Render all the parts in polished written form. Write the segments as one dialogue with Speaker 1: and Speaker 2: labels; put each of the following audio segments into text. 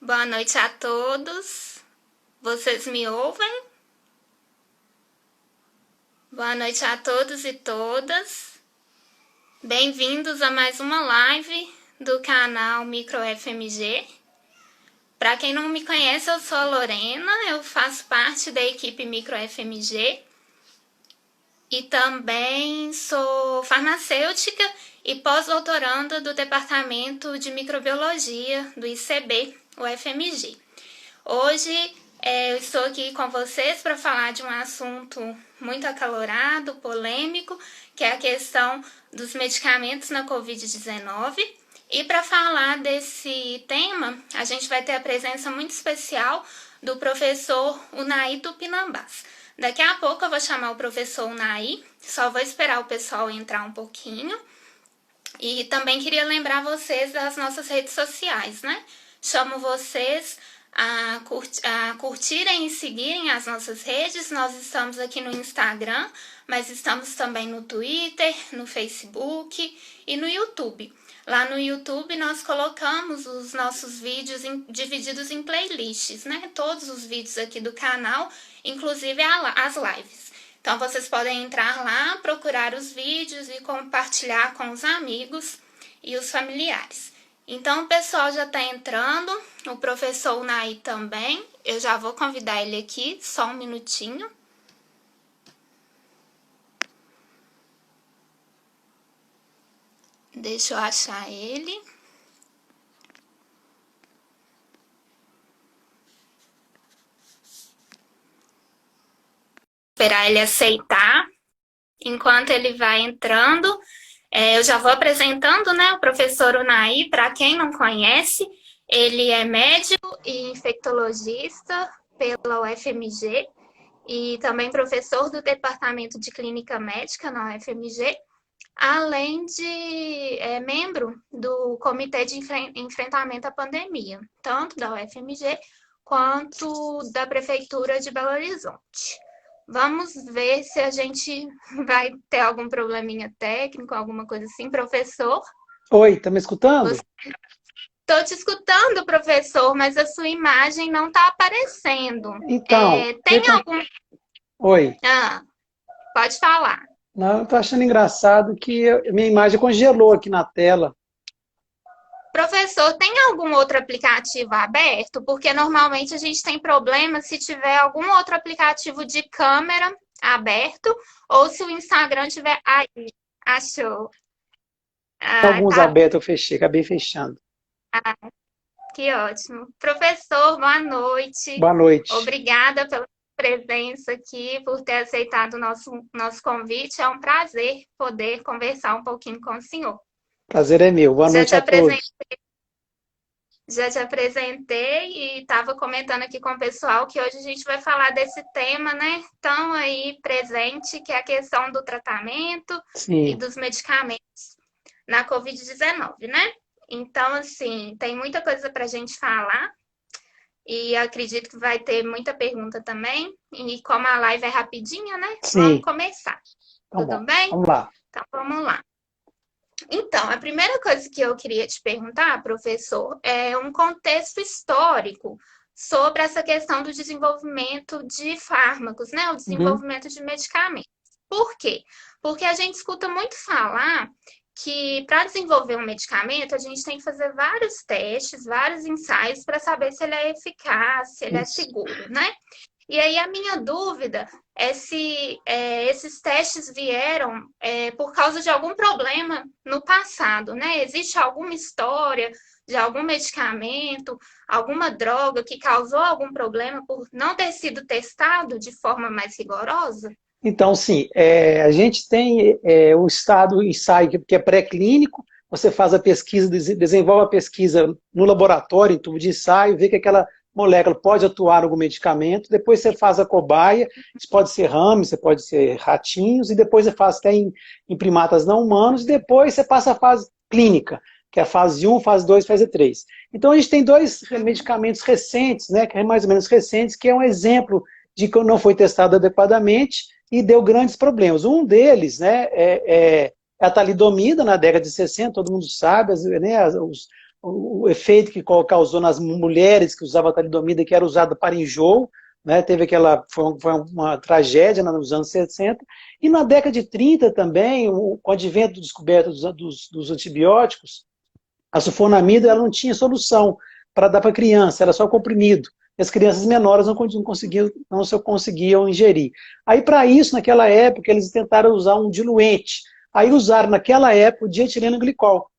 Speaker 1: Boa noite a todos. Vocês me ouvem? Boa noite a todos e todas. Bem-vindos a mais uma live do canal Micro FMG. Para quem não me conhece, eu sou a Lorena, eu faço parte da equipe Micro FMG e também sou farmacêutica e pós-doutoranda do Departamento de Microbiologia do ICB, o FMG. Hoje eu estou aqui com vocês para falar de um assunto muito acalorado, polêmico, que é a questão dos medicamentos na Covid-19. E para falar desse tema, a gente vai ter a presença muito especial do professor Unai Tupinambás. Daqui a pouco eu vou chamar o professor Unai, só vou esperar o pessoal entrar um pouquinho. E também queria lembrar vocês das nossas redes sociais, né? Chamo vocês a curtirem e seguirem as nossas redes. Nós estamos aqui no Instagram, mas estamos também no Twitter, no Facebook e no YouTube. Lá no YouTube nós colocamos os nossos vídeos divididos em playlists, né? Todos os vídeos aqui do canal, inclusive as lives. Então vocês podem entrar lá, procurar os vídeos e compartilhar com os amigos e os familiares. Então o pessoal já está entrando, o professor Unai também. Eu já vou convidar ele aqui, só um minutinho. Deixa eu achar ele. Esperar ele aceitar. Enquanto ele vai entrando, eu já vou apresentando, né, o professor Unai. Para quem não conhece, ele é médico e infectologista pela UFMG e também professor do Departamento de Clínica Médica na UFMG, além de membro do Comitê de Enfrentamento à Pandemia, tanto da UFMG quanto da Prefeitura de Belo Horizonte. Vamos ver se a gente vai ter algum probleminha técnico, alguma coisa assim. Professor?
Speaker 2: Oi, tá me escutando?
Speaker 1: Estou te escutando, professor, mas a sua imagem não está aparecendo.
Speaker 2: Então,
Speaker 1: tem algum...
Speaker 2: Oi.
Speaker 1: Pode falar.
Speaker 2: Não, eu tô achando engraçado que minha imagem congelou aqui na tela.
Speaker 1: Professor, tem algum outro aplicativo aberto? Porque normalmente a gente tem problema se tiver algum outro aplicativo de câmera aberto ou se o Instagram tiver... Aí, achou.
Speaker 2: Alguns abertos eu fechei, acabei fechando.
Speaker 1: Que ótimo. Professor, boa noite.
Speaker 2: Boa noite.
Speaker 1: Obrigada pela presença aqui, por ter aceitado o nosso convite. É um prazer poder conversar um pouquinho com o senhor.
Speaker 2: Prazer é meu. Boa noite a todos.
Speaker 1: Já te apresentei e estava comentando aqui com o pessoal que hoje a gente vai falar desse tema, né? Tão aí presente, que é a questão do tratamento e dos medicamentos na Covid-19, né? Então, assim, tem muita coisa para a gente falar e acredito que vai ter muita pergunta também. E como a live é rapidinha, né?
Speaker 2: Sim.
Speaker 1: Vamos começar.
Speaker 2: Tá
Speaker 1: Tudo
Speaker 2: bom.
Speaker 1: bem?
Speaker 2: Vamos lá.
Speaker 1: Então, vamos lá. Então, a primeira coisa que eu queria te perguntar, professor, é um contexto histórico sobre essa questão do desenvolvimento de fármacos, né? O desenvolvimento de medicamentos. Por quê? Porque a gente escuta muito falar que para desenvolver um medicamento, a gente tem que fazer vários testes, vários ensaios para saber se ele é eficaz, se ele é seguro, né? E aí a minha dúvida é se esses testes vieram por causa de algum problema no passado, né? Existe alguma história de algum medicamento, alguma droga que causou algum problema por não ter sido testado de forma mais rigorosa?
Speaker 2: Então, sim, a gente tem o estado ensaio que é pré-clínico, você faz a pesquisa, desenvolve a pesquisa no laboratório, em tubo de ensaio, vê que aquela molécula pode atuar em algum medicamento, depois você faz a cobaia, isso pode ser rames, pode ser ratinhos, e depois você faz até em primatas não humanos, e depois você passa a fase clínica, que é a fase 1, fase 2, fase 3. Então a gente tem dois medicamentos recentes, né, que é mais ou menos recentes, que é um exemplo de que não foi testado adequadamente e deu grandes problemas. Um deles, né, é a talidomida, na década de 60, todo mundo sabe, né, o efeito que causou nas mulheres que usavam a talidomida, que era usada para enjoo, né? Teve foi uma tragédia nos anos 60. E na década de 30 também, com o advento da descoberta dos antibióticos, a sulfonamida ela não tinha solução para dar para a criança, era só comprimido. E as crianças menores não conseguiam ingerir. Aí, para isso, naquela época, eles tentaram usar um diluente. Aí usaram, naquela época, o dietileno glicol,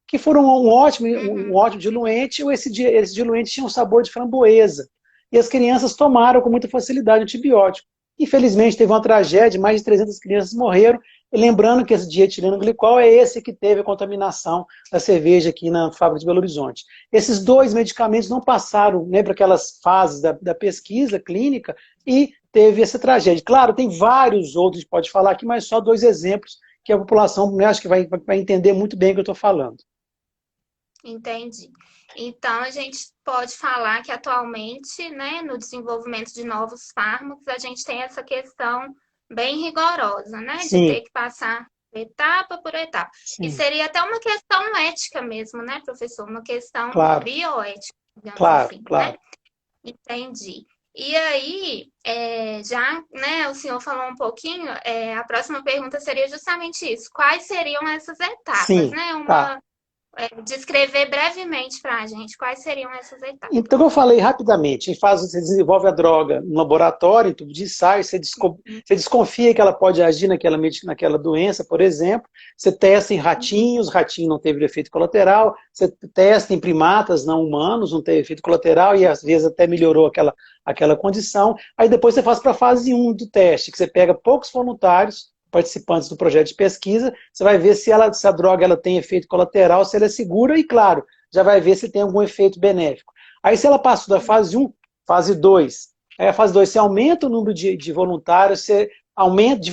Speaker 2: que foram um ótimo diluente, ou esse diluente tinha um sabor de framboesa. E as crianças tomaram com muita facilidade o antibiótico. Infelizmente, teve uma tragédia, mais de 300 crianças morreram. E lembrando que esse dietileno glicol é esse que teve a contaminação da cerveja aqui na fábrica de Belo Horizonte. Esses dois medicamentos não passaram, né, para aquelas fases da pesquisa clínica e teve essa tragédia. Claro, tem vários outros que pode falar aqui, mas só dois exemplos que a população, né, acho que vai entender muito bem o que eu estou falando.
Speaker 1: Entendi. Então, a gente pode falar que atualmente, né, no desenvolvimento de novos fármacos, a gente tem essa questão bem rigorosa, né, de
Speaker 2: Sim,
Speaker 1: ter que passar etapa por etapa. E
Speaker 2: sim,
Speaker 1: seria até uma questão ética mesmo, né, professor? Uma questão
Speaker 2: claro,
Speaker 1: bioética, digamos
Speaker 2: claro,
Speaker 1: assim, né?
Speaker 2: claro.
Speaker 1: Entendi. E aí, já, né, o senhor falou um pouquinho, a próxima pergunta seria justamente isso. Quais seriam essas etapas,
Speaker 2: Sim,
Speaker 1: né?
Speaker 2: tá.
Speaker 1: Descrever brevemente para a gente quais seriam essas etapas.
Speaker 2: Então, eu falei rapidamente, você desenvolve a droga no laboratório, em tubo de ensaio, você desconfia que ela pode agir naquela doença, por exemplo, você testa em ratinhos, ratinho não teve efeito colateral, você testa em primatas não humanos, não teve efeito colateral, e às vezes até melhorou aquela condição. Aí depois você faz para a fase 1 do teste, que você pega poucos voluntários, participantes do projeto de pesquisa, você vai ver se a droga ela tem efeito colateral, se ela é segura, e claro, já vai ver se tem algum efeito benéfico. Aí, se ela passou da fase 1, fase 2. Aí, a fase 2, você aumenta o número de voluntários, você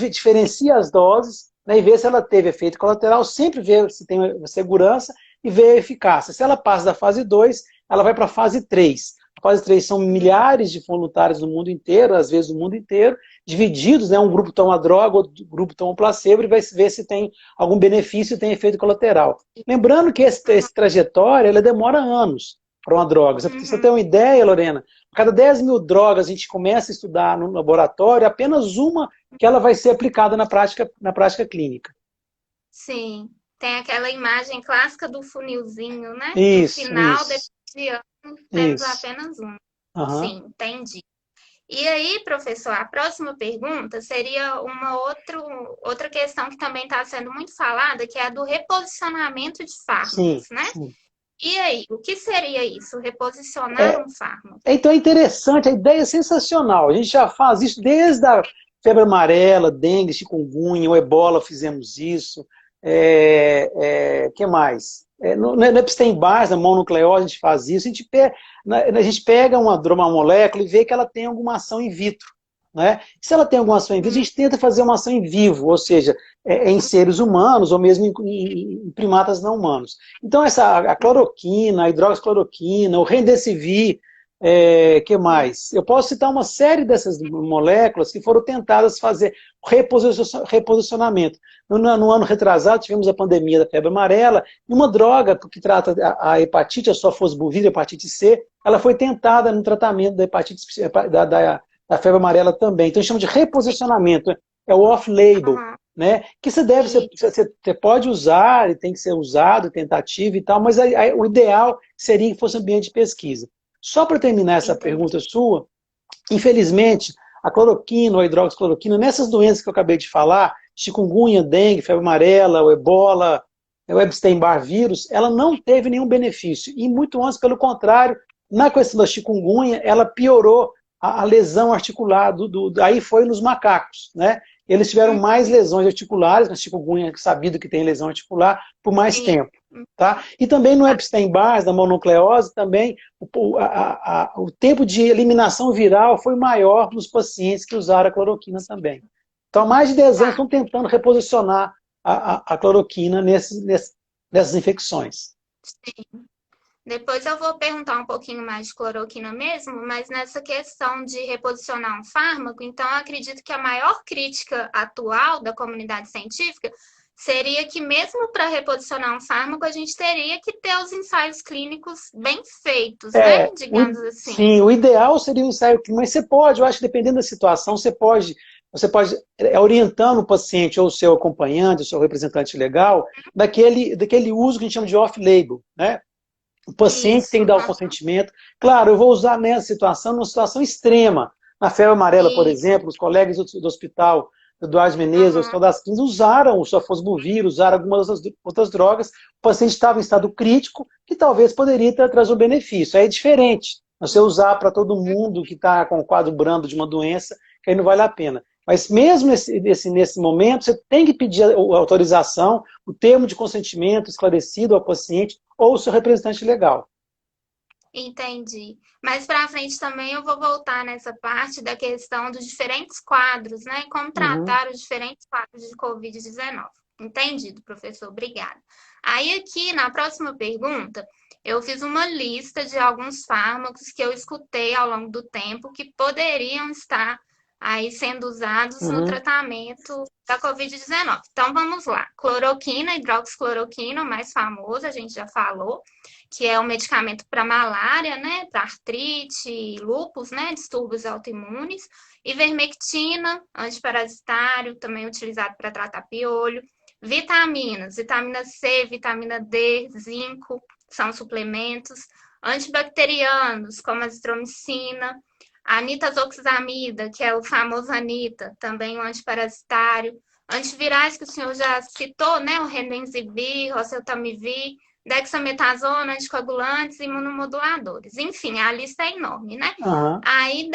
Speaker 2: diferencia as doses, né, e vê se ela teve efeito colateral, sempre vê se tem segurança e vê a eficácia. Se ela passa da fase 2, ela vai para a fase 3. A fase 3 são milhares de voluntários no mundo inteiro, às vezes no mundo inteiro, divididos, né, um grupo toma droga, outro grupo toma placebo, e vai ver se tem algum benefício e tem efeito colateral. Lembrando que essa trajetória ela demora anos para uma droga. Você tem uma ideia, Lorena? A cada 10 mil drogas a gente começa a estudar no laboratório, apenas uma que ela vai ser aplicada na prática clínica.
Speaker 1: Sim, tem aquela imagem clássica do funilzinho, né? No
Speaker 2: Isso,
Speaker 1: final
Speaker 2: isso,
Speaker 1: desse ano, temos
Speaker 2: isso.
Speaker 1: apenas um.
Speaker 2: Uhum.
Speaker 1: Sim, entendi. E aí, professor, a próxima pergunta seria outra questão que também está sendo muito falada, que é a do reposicionamento de
Speaker 2: Sim,
Speaker 1: fármacos, né?
Speaker 2: sim.
Speaker 1: E aí, o que seria isso? Reposicionar um fármaco?
Speaker 2: Então é interessante, a ideia é sensacional. A gente já faz isso desde a febre amarela, dengue, chikungunya, o ebola fizemos isso. Que mais? No Epstein-Barr, na mononucleose, a gente faz isso. A gente pega uma molécula e vê que ela tem alguma ação in vitro. Né? Se ela tem alguma ação in vitro, a gente tenta fazer uma ação em vivo, ou seja, em seres humanos ou mesmo em primatas não humanos. Então, a cloroquina, a hidroxicloroquina, o remdesivir, que mais? Eu posso citar uma série dessas moléculas que foram tentadas fazer reposicionamento. No ano retrasado, tivemos a pandemia da febre amarela, e uma droga que trata a hepatite, a sofosbuvir, a hepatite C, ela foi tentada no tratamento da hepatite da febre amarela também. Então, chama de reposicionamento, é o off-label,
Speaker 1: Uhum.
Speaker 2: né? Que você pode usar, e tem que ser usado, tentativa e tal, mas o ideal seria que fosse um ambiente de pesquisa. Só para terminar essa
Speaker 1: Entendi.
Speaker 2: pergunta sua, infelizmente, a cloroquina ou a hidroxicloroquina, nessas doenças que eu acabei de falar, chikungunya, dengue, febre amarela, o ebola, o Epstein-Barr vírus, ela não teve nenhum benefício. E muito antes, pelo contrário, na questão da chikungunya, ela piorou a lesão articular, aí foi nos macacos, né? Eles tiveram mais lesões articulares, na chikungunya, sabido que tem lesão articular, por mais
Speaker 1: Sim.
Speaker 2: tempo. Tá? E também no Epstein-Barr, da mononucleose, também o tempo de eliminação viral foi maior nos pacientes que usaram a cloroquina também. Então, há mais de 10 anos
Speaker 1: Tá.
Speaker 2: estão tentando reposicionar a cloroquina nessas infecções.
Speaker 1: Sim. Depois eu vou perguntar um pouquinho mais de cloroquina mesmo, mas nessa questão de reposicionar um fármaco, então eu acredito que a maior crítica atual da comunidade científica seria que mesmo para reposicionar um fármaco, a gente teria que ter os ensaios clínicos bem feitos, né? Digamos assim.
Speaker 2: Sim, o ideal seria um ensaio clínico, mas você pode, eu acho que dependendo da situação, você pode orientando o paciente ou o seu acompanhante, o seu representante legal, daquele uso que a gente chama de off-label, né? O paciente tem
Speaker 1: Isso.
Speaker 2: que dar o consentimento. Claro, eu vou usar nessa situação, numa situação extrema. Na febre amarela, por
Speaker 1: Isso.
Speaker 2: exemplo, os colegas do hospital Eduardo Menezes, o Hospital das Clínicas, usaram o sofosbuvir, usaram algumas outras drogas. O paciente estava em estado crítico, que talvez poderia trazer um benefício. Aí é diferente. Você usar para todo mundo que está com um quadro brando de uma doença, que aí não vale a pena. Mas mesmo nesse momento, você tem que pedir a autorização, o termo de consentimento esclarecido ao paciente ou ao seu representante legal.
Speaker 1: Entendi. Mais para frente também eu vou voltar nessa parte da questão dos diferentes quadros, né? Como
Speaker 2: Uhum,
Speaker 1: tratar os diferentes quadros de Covid-19. Entendido, professor. Obrigada. Aí aqui na próxima pergunta, eu fiz uma lista de alguns fármacos que eu escutei ao longo do tempo que poderiam estar aí sendo usados no
Speaker 2: uhum,
Speaker 1: tratamento da Covid-19. Então vamos lá. Cloroquina, hidroxicloroquina, o mais famoso, a gente já falou que é um medicamento para malária, né, para artrite, lúpus, né, distúrbios autoimunes, ivermectina, antiparasitário, também utilizado para tratar piolho, vitaminas, vitamina C, vitamina D, zinco, são suplementos, antibacterianos, como a azitromicina, a nitazoxamida, que é o famoso Anita, também um antiparasitário, antivirais que o senhor já citou, né, o Remdesivir, oseltamivir, dexametasona, anticoagulantes e imunomoduladores. Enfim, a lista é enorme, né?
Speaker 2: aham.
Speaker 1: Aí,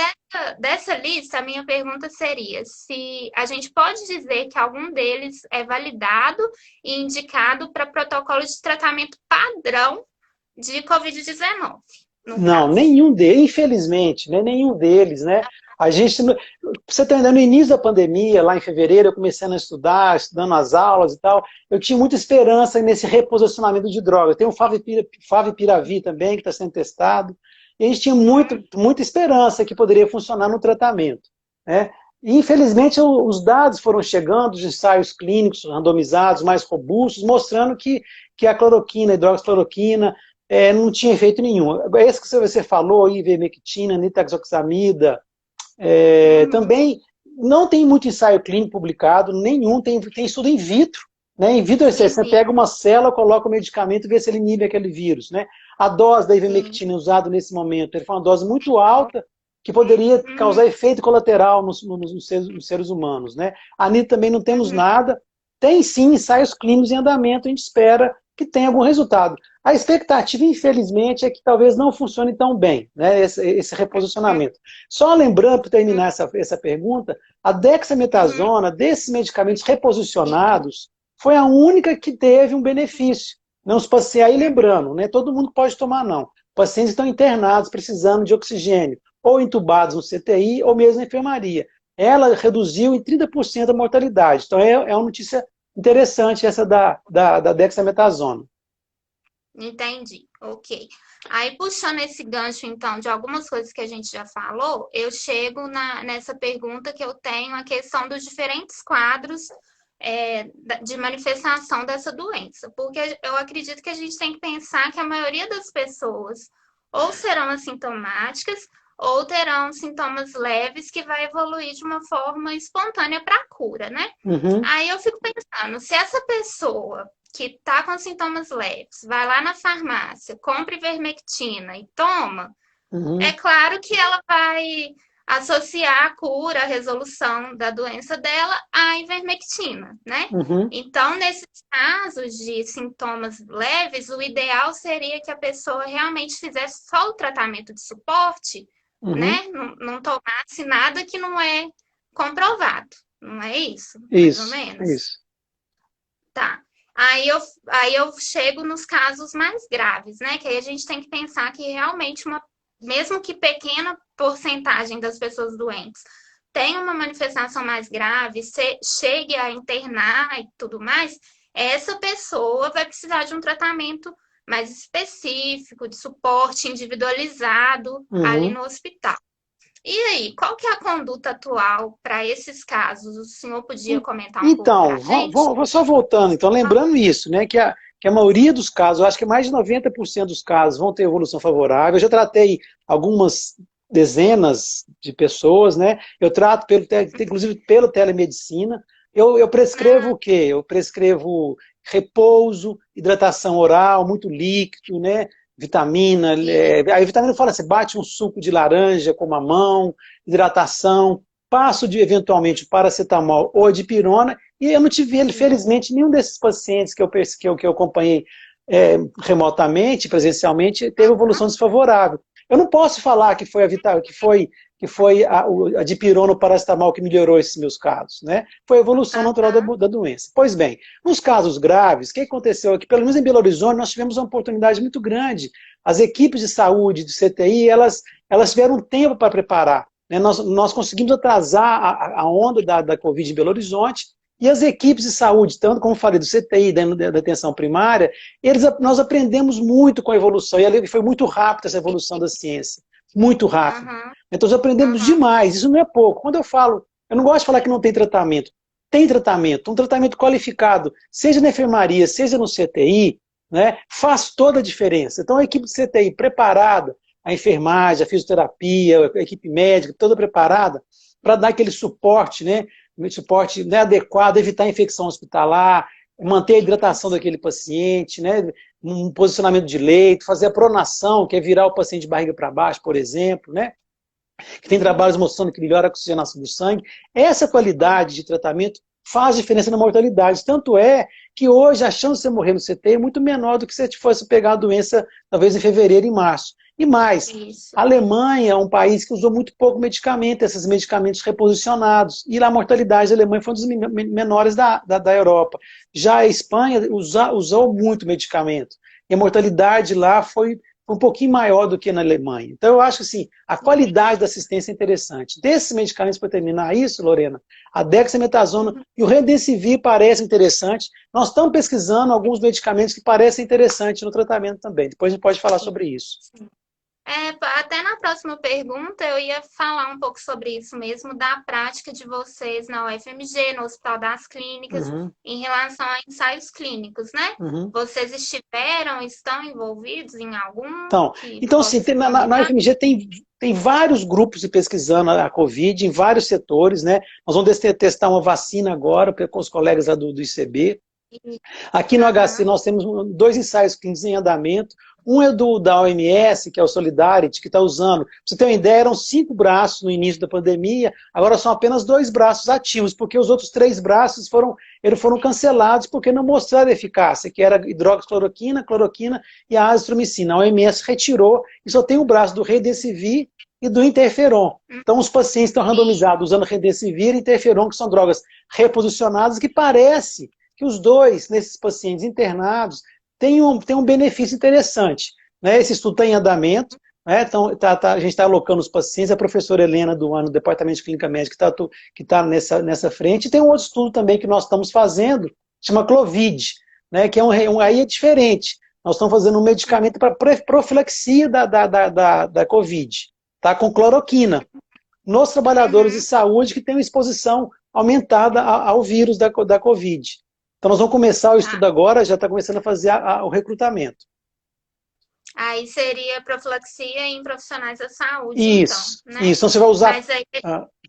Speaker 1: dessa lista, a minha pergunta seria se a gente pode dizer que algum deles é validado e indicado para protocolo de tratamento padrão de Covid-19, no
Speaker 2: Não,
Speaker 1: caso.
Speaker 2: nenhum deles, infelizmente, né, nenhum deles, né? A gente, pra você tá entendendo, no início da pandemia, lá em fevereiro, eu comecei a estudar, estudando as aulas e tal, eu tinha muita esperança nesse reposicionamento de drogas. Tem o Favipiravir também, que está sendo testado, e a gente tinha muita esperança que poderia funcionar no tratamento, né? E, infelizmente, os dados foram chegando, os ensaios clínicos randomizados, mais robustos, mostrando que a cloroquina, a hidroxicloroquina, não tinha efeito nenhum. Esse que você falou, ivermectina, nitazoxamida,
Speaker 1: Uhum,
Speaker 2: também não tem muito ensaio clínico publicado, nenhum, tem estudo in vitro. Né? Em vitro, você
Speaker 1: entendi,
Speaker 2: pega uma célula, coloca o medicamento e vê se ele inibe aquele vírus. Né? A dose da
Speaker 1: sim.
Speaker 2: ivermectina usada nesse momento ele foi uma dose muito alta, que poderia
Speaker 1: Uhum,
Speaker 2: causar efeito colateral nos seres humanos. Né? A NIT também não temos
Speaker 1: uhum,
Speaker 2: nada. Tem sim ensaios clínicos em andamento, a gente espera que tenha algum resultado. A expectativa, infelizmente, é que talvez não funcione tão bem, né, esse reposicionamento. Só lembrando, para terminar essa pergunta, a
Speaker 1: uhum,
Speaker 2: dexametasona, desses medicamentos reposicionados, foi a única que teve um benefício. Não os pacientes, aí lembrando, né, todo mundo pode tomar não. Pacientes estão internados, precisando de oxigênio, ou entubados no CTI, ou mesmo na enfermaria. Ela reduziu em 30% a mortalidade. Então é uma notícia interessante essa da dexametasona.
Speaker 1: entendi. Ok. Aí, puxando esse gancho, então, de algumas coisas que a gente já falou, eu chego nessa pergunta que eu tenho, a questão dos diferentes quadros de manifestação dessa doença. Porque eu acredito que a gente tem que pensar que a maioria das pessoas ou serão assintomáticas ou terão sintomas leves que vai evoluir de uma forma espontânea para a cura, né?
Speaker 2: Uhum,
Speaker 1: Aí eu fico pensando, se essa pessoa que está com sintomas leves vai lá na farmácia, compra ivermectina e toma, é
Speaker 2: uhum,
Speaker 1: claro que ela vai associar a cura, a resolução da doença dela à ivermectina, né?
Speaker 2: uhum,
Speaker 1: Então, nesses casos de sintomas leves, o ideal seria que a pessoa realmente fizesse só o tratamento de suporte,
Speaker 2: uhum.
Speaker 1: né? Não tomasse nada que não é comprovado, não é isso? Mais ou
Speaker 2: Isso,
Speaker 1: menos?
Speaker 2: isso.
Speaker 1: Tá. Aí eu chego nos casos mais graves, né? Que aí a gente tem que pensar que realmente mesmo que pequena porcentagem das pessoas doentes tenha uma manifestação mais grave, chegue a internar e tudo mais, essa pessoa vai precisar de um tratamento mais específico, de suporte individualizado ali
Speaker 2: Uhum,
Speaker 1: no hospital. E aí, qual que é a conduta atual para esses casos? O senhor podia comentar um pouco para
Speaker 2: Então,
Speaker 1: a gente?
Speaker 2: só voltando, então, lembrando isso, né, que a maioria dos casos, eu acho que mais de 90% dos casos vão ter evolução favorável. Eu já tratei algumas dezenas de pessoas, né? Eu trato, inclusive, pela telemedicina. Eu prescrevo o quê? Eu prescrevo repouso, hidratação oral, muito líquido, né? Vitamina. A vitamina fala assim, bate um suco de laranja com mamão, hidratação, passo de, eventualmente, paracetamol ou dipirona, e eu não tive, felizmente, nenhum desses pacientes que eu acompanhei remotamente, presencialmente, teve evolução desfavorável. Eu não posso falar que foi a dipirona ou paracetamol que melhorou esses meus casos, né? Foi a evolução natural da doença. Pois bem, nos casos graves, o que aconteceu aqui? Pelo menos em Belo Horizonte, nós tivemos uma oportunidade muito grande. As equipes de saúde, de CTI, elas tiveram tempo para preparar. Né? Nós conseguimos atrasar a onda da Covid em Belo Horizonte, e as equipes de saúde, tanto como falei do CTI, da atenção primária, nós aprendemos muito com a evolução, e ali foi muito rápida essa evolução da ciência, muito rápido. Então nós aprendemos demais, isso não é pouco. Quando eu não gosto de falar que não tem tratamento. Tem tratamento, um tratamento qualificado, seja na enfermaria, seja no CTI, né, faz toda a diferença. Então a equipe de CTI preparada, a enfermagem, a fisioterapia, a equipe médica, toda preparada para dar aquele suporte, né, adequado, evitar a infecção hospitalar, manter a hidratação daquele paciente, né, um posicionamento de leito, fazer a pronação, que é virar o paciente de barriga para baixo, por exemplo, né, que tem trabalhos mostrando que melhora a oxigenação do sangue. Essa qualidade de tratamento faz diferença na mortalidade. Tanto é que hoje a chance de você morrer no CT é muito menor do que se você fosse pegar a doença, talvez em fevereiro e março. E mais, a Alemanha é um país que usou muito pouco medicamento, esses medicamentos reposicionados. E lá a mortalidade da Alemanha foi um dos menores da Europa. Já a Espanha usou muito medicamento. E a mortalidade lá foi um pouquinho maior do que na Alemanha. Então eu acho que assim, a qualidade da assistência é interessante. Desses medicamentos, para terminar isso, Lorena, a dexametasona e o Remdesivir parecem interessantes. Nós estamos pesquisando alguns medicamentos que parecem interessantes no tratamento também. Depois a gente pode falar sobre isso.
Speaker 1: Até na próxima pergunta eu ia falar um pouco sobre isso mesmo, da prática de vocês na UFMG, no Hospital das Clínicas, em relação a ensaios clínicos, né? Vocês estão envolvidos em algum?
Speaker 2: Então sim, na UFMG tem vários grupos pesquisando a Covid em vários setores, né? Nós vamos testar uma vacina agora com os colegas lá do ICB. Aqui no HC nós temos 2 ensaios clínicos em andamento. Um é da OMS, que é o Solidarity, que está usando. Pra você ter uma ideia, eram 5 braços no início da pandemia, agora são apenas 2 braços ativos, porque os outros 3 braços foram cancelados porque não mostraram eficácia, que era hidroxicloroquina, cloroquina e a azitromicina. A OMS retirou e só tem o braço do Remdesivir e do Interferon. Então os pacientes estão randomizados usando Remdesivir e Interferon, que são drogas reposicionadas, que parece que os dois, nesses pacientes internados, tem um benefício interessante. Né? Esse estudo está em andamento, né? Então, a gente está alocando os pacientes, a professora Helena do Departamento de Clínica Médica que está nessa frente, e tem um outro estudo também que nós estamos fazendo, chama Clovid, né? Que aí é diferente. Nós estamos fazendo um medicamento para profilaxia da Covid, tá? Com cloroquina, nos trabalhadores de saúde que têm uma exposição aumentada ao vírus da Covid. Então nós vamos começar o estudo agora, já está começando a fazer o recrutamento.
Speaker 1: Aí seria profilaxia em profissionais da saúde,
Speaker 2: isso,
Speaker 1: então, né?
Speaker 2: Isso, então você vai usar...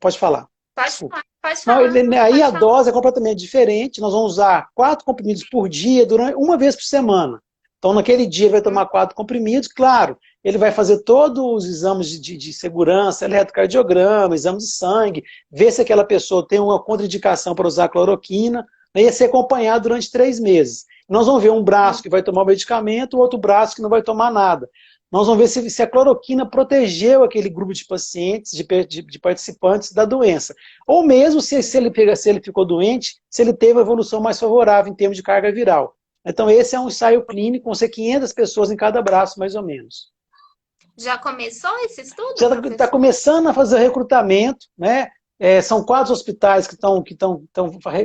Speaker 2: pode falar.
Speaker 1: Pode falar.
Speaker 2: Aí a dose é completamente diferente, nós vamos usar 4 comprimidos por dia, uma vez por semana. Então naquele dia ele vai tomar 4 comprimidos, claro, ele vai fazer todos os exames de segurança, eletrocardiograma, exames de sangue, ver se aquela pessoa tem uma contraindicação para usar cloroquina, ia ser acompanhado durante 3 meses. Nós vamos ver um braço que vai tomar o medicamento, o outro braço que não vai tomar nada. Nós vamos ver se a cloroquina protegeu aquele grupo de pacientes, de participantes da doença. Ou mesmo se ele ficou doente, se ele teve uma evolução mais favorável em termos de carga viral. Então esse é um ensaio clínico, vão ser 500 pessoas em cada braço, mais ou menos.
Speaker 1: Já começou esse estudo?
Speaker 2: Já está começando a fazer o recrutamento, né? São 4 hospitais que estão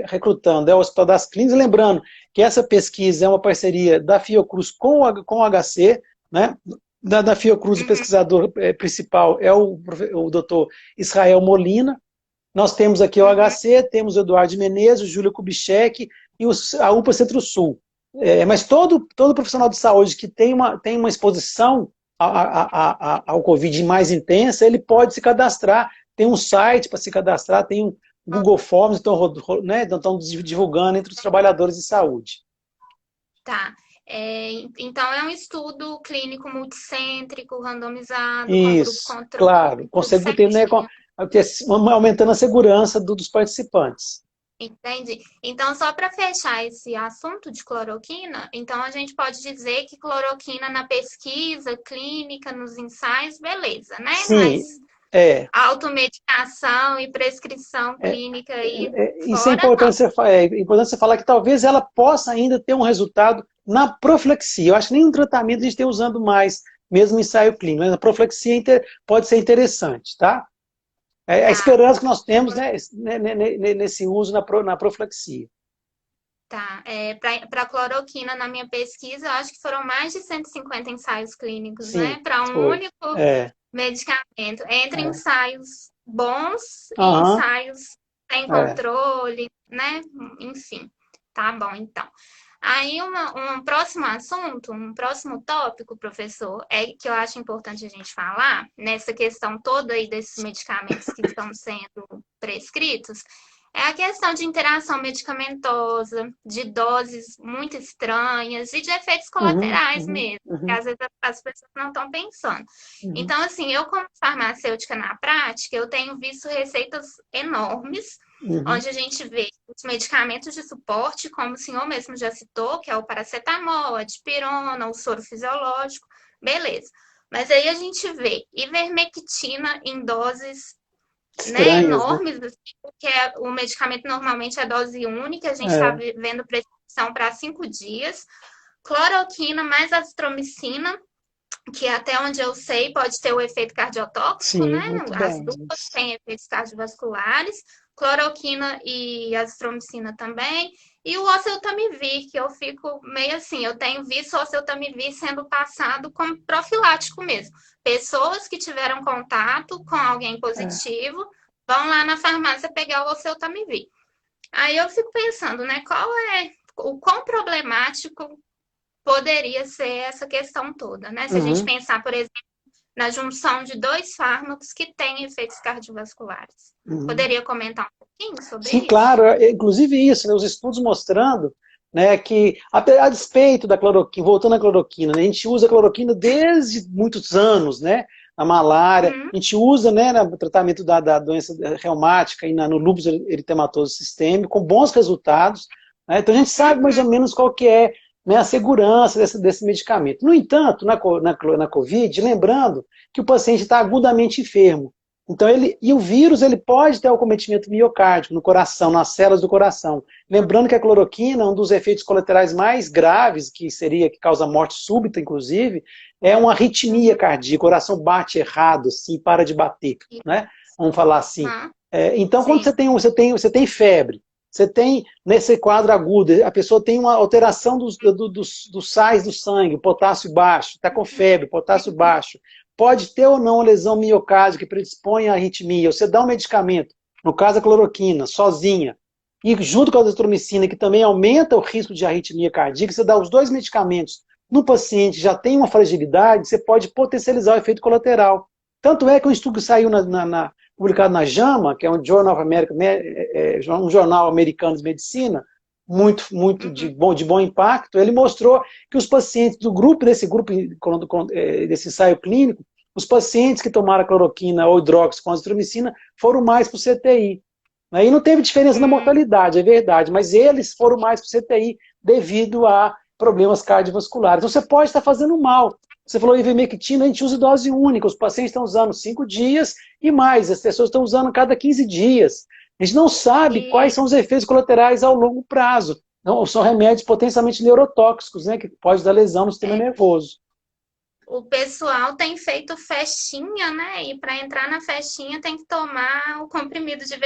Speaker 2: recrutando. É o Hospital das Clínicas. Lembrando que essa pesquisa é uma parceria da Fiocruz com o HC, né? Da Fiocruz, o
Speaker 1: Uhum,
Speaker 2: pesquisador principal é o doutor Israel Molina. Nós temos aqui o
Speaker 1: uhum.
Speaker 2: HC, temos o Eduardo Menezes, o Júlio Kubitschek e a UPA Centro-Sul. Mas todo profissional de saúde que tem uma exposição ao Covid mais intensa, ele pode se cadastrar. Tem um site para se cadastrar, tem um Google Forms, estão divulgando entre os trabalhadores de saúde.
Speaker 1: Tá. Então, é um estudo clínico multicêntrico, randomizado, com grupo
Speaker 2: Isso,
Speaker 1: controle,
Speaker 2: claro.
Speaker 1: tudo
Speaker 2: Consegue ter, né,
Speaker 1: certinho.
Speaker 2: aumentando a segurança dos participantes.
Speaker 1: Entendi. Então, só para fechar esse assunto de cloroquina, então a gente pode dizer que cloroquina na pesquisa clínica, nos ensaios, beleza, né? Mas
Speaker 2: Sim, é.
Speaker 1: automedicação e prescrição
Speaker 2: É,
Speaker 1: clínica aí
Speaker 2: isso é
Speaker 1: fora, não.
Speaker 2: importante, é importante você falar que talvez ela possa ainda ter um resultado na profilaxia. Eu acho que nem um tratamento a gente tem usando mais, mesmo em ensaio clínico, mas a profilaxia pode ser interessante, tá? É a
Speaker 1: Tá.
Speaker 2: esperança que nós temos, né, nesse uso na profilaxia.
Speaker 1: Tá. Para cloroquina, na minha pesquisa, eu acho que foram mais de 150 ensaios clínicos,
Speaker 2: Sim,
Speaker 1: né? Para um
Speaker 2: foi.
Speaker 1: único
Speaker 2: É,
Speaker 1: medicamento. Entre
Speaker 2: é.
Speaker 1: ensaios bons e
Speaker 2: Aham,
Speaker 1: ensaios sem
Speaker 2: é.
Speaker 1: controle, né? Enfim. Tá bom, então. Aí, um próximo assunto, um próximo tópico, professor, é que eu acho importante a gente falar, nessa questão toda aí desses medicamentos que estão sendo prescritos, é a questão de interação medicamentosa, de doses muito estranhas e de efeitos
Speaker 2: Uhum,
Speaker 1: colaterais
Speaker 2: uhum,
Speaker 1: mesmo, que
Speaker 2: uhum,
Speaker 1: às vezes as pessoas não estão pensando.
Speaker 2: uhum,
Speaker 1: Então, assim, eu como farmacêutica na prática, eu tenho visto receitas enormes,
Speaker 2: uhum,
Speaker 1: onde a gente vê os medicamentos de suporte, como o senhor mesmo já citou, que é o paracetamol, a dipirona, o soro fisiológico, beleza. Mas aí a gente vê ivermectina em doses, né,
Speaker 2: estranhas, né?
Speaker 1: enormes, assim, porque o medicamento normalmente é dose única, a gente está
Speaker 2: É,
Speaker 1: vendo prescrição para 5 dias. Cloroquina mais azitromicina, que até onde eu sei pode ter o efeito cardiotóxico,
Speaker 2: sim,
Speaker 1: né?
Speaker 2: muito
Speaker 1: As
Speaker 2: bem.
Speaker 1: duas têm efeitos cardiovasculares, cloroquina e azitromicina também. E o oseltamivir, que eu fico meio assim, eu tenho visto o oseltamivir sendo passado como profilático mesmo. Pessoas que tiveram contato com alguém
Speaker 2: É.
Speaker 1: positivo vão lá na farmácia pegar o oseltamivir. Aí eu fico pensando, né, qual é o quão problemático poderia ser essa questão toda, né? Se a gente
Speaker 2: Uhum.
Speaker 1: pensar, por exemplo, na junção de dois fármacos que têm efeitos cardiovasculares.
Speaker 2: Uhum.
Speaker 1: Poderia comentar um pouquinho sobre
Speaker 2: Sim,
Speaker 1: isso?
Speaker 2: claro, inclusive isso, né, os estudos mostrando, né, que a despeito da cloroquina, voltando à cloroquina, né, a gente usa a cloroquina desde muitos anos, né, na malária,
Speaker 1: Uhum,
Speaker 2: a gente usa, né, no tratamento da doença reumática e no lúpus eritematoso sistêmico, com bons resultados, né, então a gente sabe mais
Speaker 1: uhum,
Speaker 2: ou menos qual que é, né, a segurança desse medicamento. No entanto, na COVID, lembrando que o paciente está agudamente enfermo, então, o vírus ele pode ter acometimento miocárdico no coração, nas células do coração. Lembrando que a cloroquina, um dos efeitos colaterais mais graves, que causa morte súbita, inclusive, é uma arritmia
Speaker 1: uhum.
Speaker 2: cardíaca. O coração bate errado, assim, para de bater, né? Vamos falar assim.
Speaker 1: Uhum,
Speaker 2: Então, quando
Speaker 1: sim.
Speaker 2: você tem febre, você tem, nesse quadro agudo, a pessoa tem uma alteração dos sais do sangue, potássio baixo, está com febre, potássio baixo, pode ter ou não lesão miocárdica que predispõe à arritmia. Você dá um medicamento, no caso a cloroquina, sozinha, e junto com a azitromicina, que também aumenta o risco de arritmia cardíaca, você dá os dois medicamentos no paciente que já tem uma fragilidade, você pode potencializar o efeito colateral. Tanto é que um estudo que saiu publicado na JAMA, que é um Journal of American, um jornal americano de medicina, muito
Speaker 1: Uhum,
Speaker 2: de bom impacto, ele mostrou que os pacientes desse grupo, desse ensaio clínico, os pacientes que tomaram cloroquina ou hidróxido com azitromicina foram mais para o CTI. Aí não teve diferença na mortalidade, é verdade, mas eles foram mais para o CTI devido a problemas cardiovasculares. Então você pode estar fazendo mal. Você falou ivermectina, a gente usa dose única, os pacientes estão usando 5 dias e mais, as pessoas estão usando cada 15 dias. A gente não sabe quais
Speaker 1: e,
Speaker 2: são os efeitos colaterais ao longo prazo. Não, são remédios potencialmente neurotóxicos, né, que pode dar lesão no sistema
Speaker 1: é,
Speaker 2: nervoso.
Speaker 1: o pessoal tem feito festinha, né? E para entrar na festinha tem que tomar o comprimido de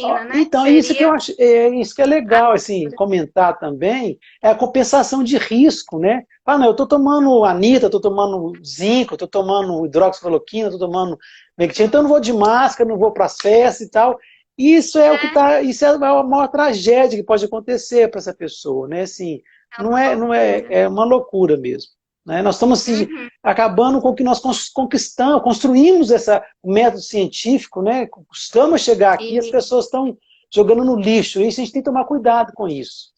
Speaker 2: Ó,
Speaker 1: vermectina, né?
Speaker 2: então, isso que eu
Speaker 1: Seria
Speaker 2: acho, isso que é legal, assim, comentar também, é a compensação de risco, né? Ah, não, eu estou tomando anita, estou tomando zinco, estou tomando hidroxicloroquina, estou tomando Mectina, então eu não vou de máscara, não vou para as festas e tal. Isso é o que tá, isso é a maior tragédia que pode acontecer para essa pessoa, né? Assim,
Speaker 1: uma
Speaker 2: não é,
Speaker 1: loucura.
Speaker 2: é uma loucura mesmo. Né? Nós estamos assim,
Speaker 1: Uhum,
Speaker 2: acabando com o que nós conquistamos, construímos o método científico, né? Custamos chegar aqui, as
Speaker 1: e
Speaker 2: pessoas estão jogando no lixo. Isso a gente tem que tomar cuidado com isso.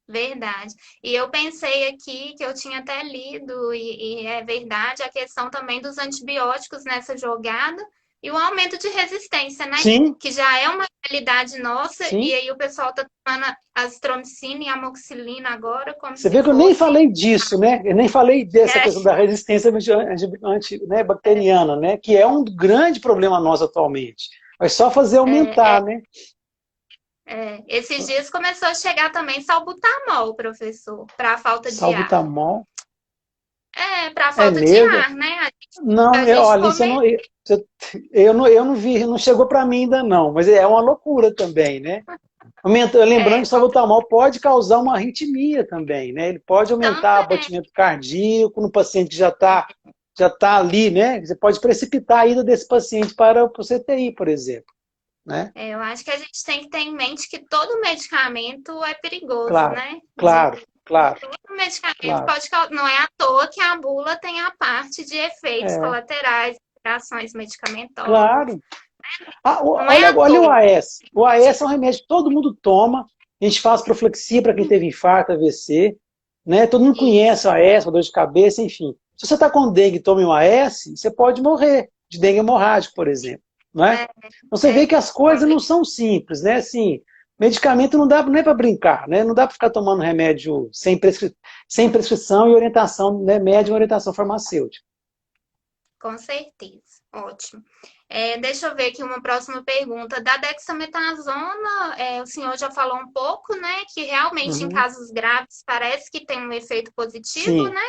Speaker 1: verdade. E eu pensei aqui que eu tinha até lido, e é verdade, a questão também dos antibióticos nessa jogada e o aumento de resistência, né?
Speaker 2: Sim,
Speaker 1: Que já é uma realidade nossa, e
Speaker 2: sim.
Speaker 1: aí o pessoal tá tomando azitromicina e amoxicilina agora como
Speaker 2: Você
Speaker 1: se
Speaker 2: vê que eu nem
Speaker 1: fosse.
Speaker 2: falei disso, né? Eu nem falei dessa
Speaker 1: É,
Speaker 2: questão da resistência né, bacteriana, né? Que é um grande problema nosso atualmente. Vai só fazer
Speaker 1: é,
Speaker 2: aumentar, né?
Speaker 1: esses dias começou a chegar também salbutamol, professor, para a falta de ar.
Speaker 2: Salbutamol.
Speaker 1: Para a
Speaker 2: É
Speaker 1: falta de
Speaker 2: mesmo?
Speaker 1: ar, né? A
Speaker 2: Não,
Speaker 1: gente
Speaker 2: olha, isso
Speaker 1: come.
Speaker 2: eu não vi, não chegou para mim ainda não, mas é uma loucura também, né? Lembrando que o salbutamol pode causar uma arritmia também, né? Ele pode aumentar o
Speaker 1: Também.
Speaker 2: batimento cardíaco no paciente que já tá ali, né? Você pode precipitar a ida desse paciente para o CTI, por exemplo, né?
Speaker 1: Eu acho que a gente tem que ter em mente que todo medicamento é perigoso,
Speaker 2: Claro,
Speaker 1: né?
Speaker 2: claro, claro,
Speaker 1: Todo medicamento
Speaker 2: claro.
Speaker 1: pode causar. Não é à toa que a bula tem a parte de efeitos
Speaker 2: É,
Speaker 1: colaterais, reações medicamentosas.
Speaker 2: claro. Ah,
Speaker 1: Não é à
Speaker 2: olha o
Speaker 1: toa.
Speaker 2: AS. O AS é um remédio que todo mundo toma. A gente faz profilaxia para quem teve infarto, AVC, né? Todo mundo conhece
Speaker 1: Isso.
Speaker 2: o AS, dor de cabeça, enfim. Se você está com dengue e toma um AS, você pode morrer de dengue hemorrágico, por exemplo, não é?
Speaker 1: É,
Speaker 2: Então você vê que as coisas
Speaker 1: corre-
Speaker 2: não são simples, né? Assim, medicamento não dá, não é para brincar, né? Não dá para ficar tomando remédio sem prescrição e orientação, né? Médica e orientação farmacêutica.
Speaker 1: com certeza. Ótimo. Deixa eu ver aqui uma próxima pergunta. Da dexametasona, o senhor já falou um pouco, né? Que realmente em
Speaker 2: Uhum.
Speaker 1: casos graves parece que tem um efeito positivo,
Speaker 2: Sim,
Speaker 1: né?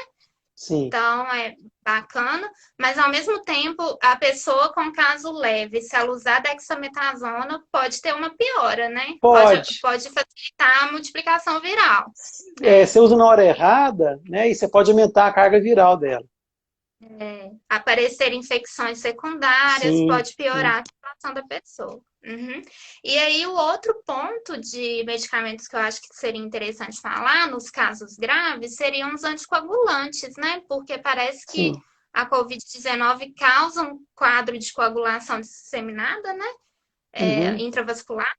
Speaker 2: sim.
Speaker 1: Então, é bacana, mas ao mesmo tempo, a pessoa com caso leve, se ela usar dexametasona, pode ter uma piora, né?
Speaker 2: Pode.
Speaker 1: Pode facilitar a multiplicação viral.
Speaker 2: É,
Speaker 1: É,
Speaker 2: você usa na hora errada, né? E você pode aumentar a carga viral dela.
Speaker 1: aparecer infecções secundárias,
Speaker 2: Sim,
Speaker 1: pode
Speaker 2: sim,
Speaker 1: piorar a situação da pessoa. Uhum. E aí, o outro ponto de medicamentos que eu acho que seria interessante falar, nos casos graves, seriam os anticoagulantes, né? Porque parece que
Speaker 2: sim.
Speaker 1: a Covid-19 causa um quadro de coagulação disseminada, né?
Speaker 2: Uhum.
Speaker 1: Intravascular.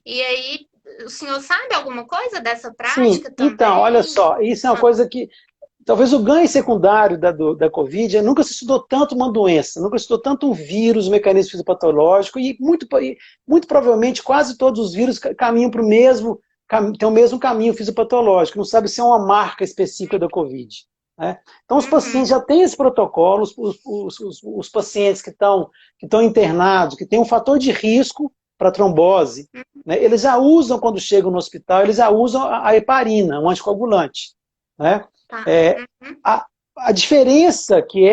Speaker 1: E aí, o senhor sabe alguma coisa dessa
Speaker 2: Sim,
Speaker 1: prática
Speaker 2: então, olha
Speaker 1: também?
Speaker 2: só, isso é uma coisa que talvez o ganho secundário da Covid é nunca se estudou tanto uma doença, nunca se estudou tanto um vírus, um mecanismo fisiopatológico, e muito provavelmente quase todos os vírus caminham para o mesmo, tem o mesmo caminho fisiopatológico, não sabe se é uma marca específica da Covid. Né? Então, os pacientes
Speaker 1: Uhum,
Speaker 2: já têm esse protocolo, os pacientes que estão internados, que têm um fator de risco para trombose, né? Eles já usam, quando chegam no hospital, eles já usam a heparina, um anticoagulante. Né?
Speaker 1: tá.
Speaker 2: É,
Speaker 1: Uhum,
Speaker 2: a diferença que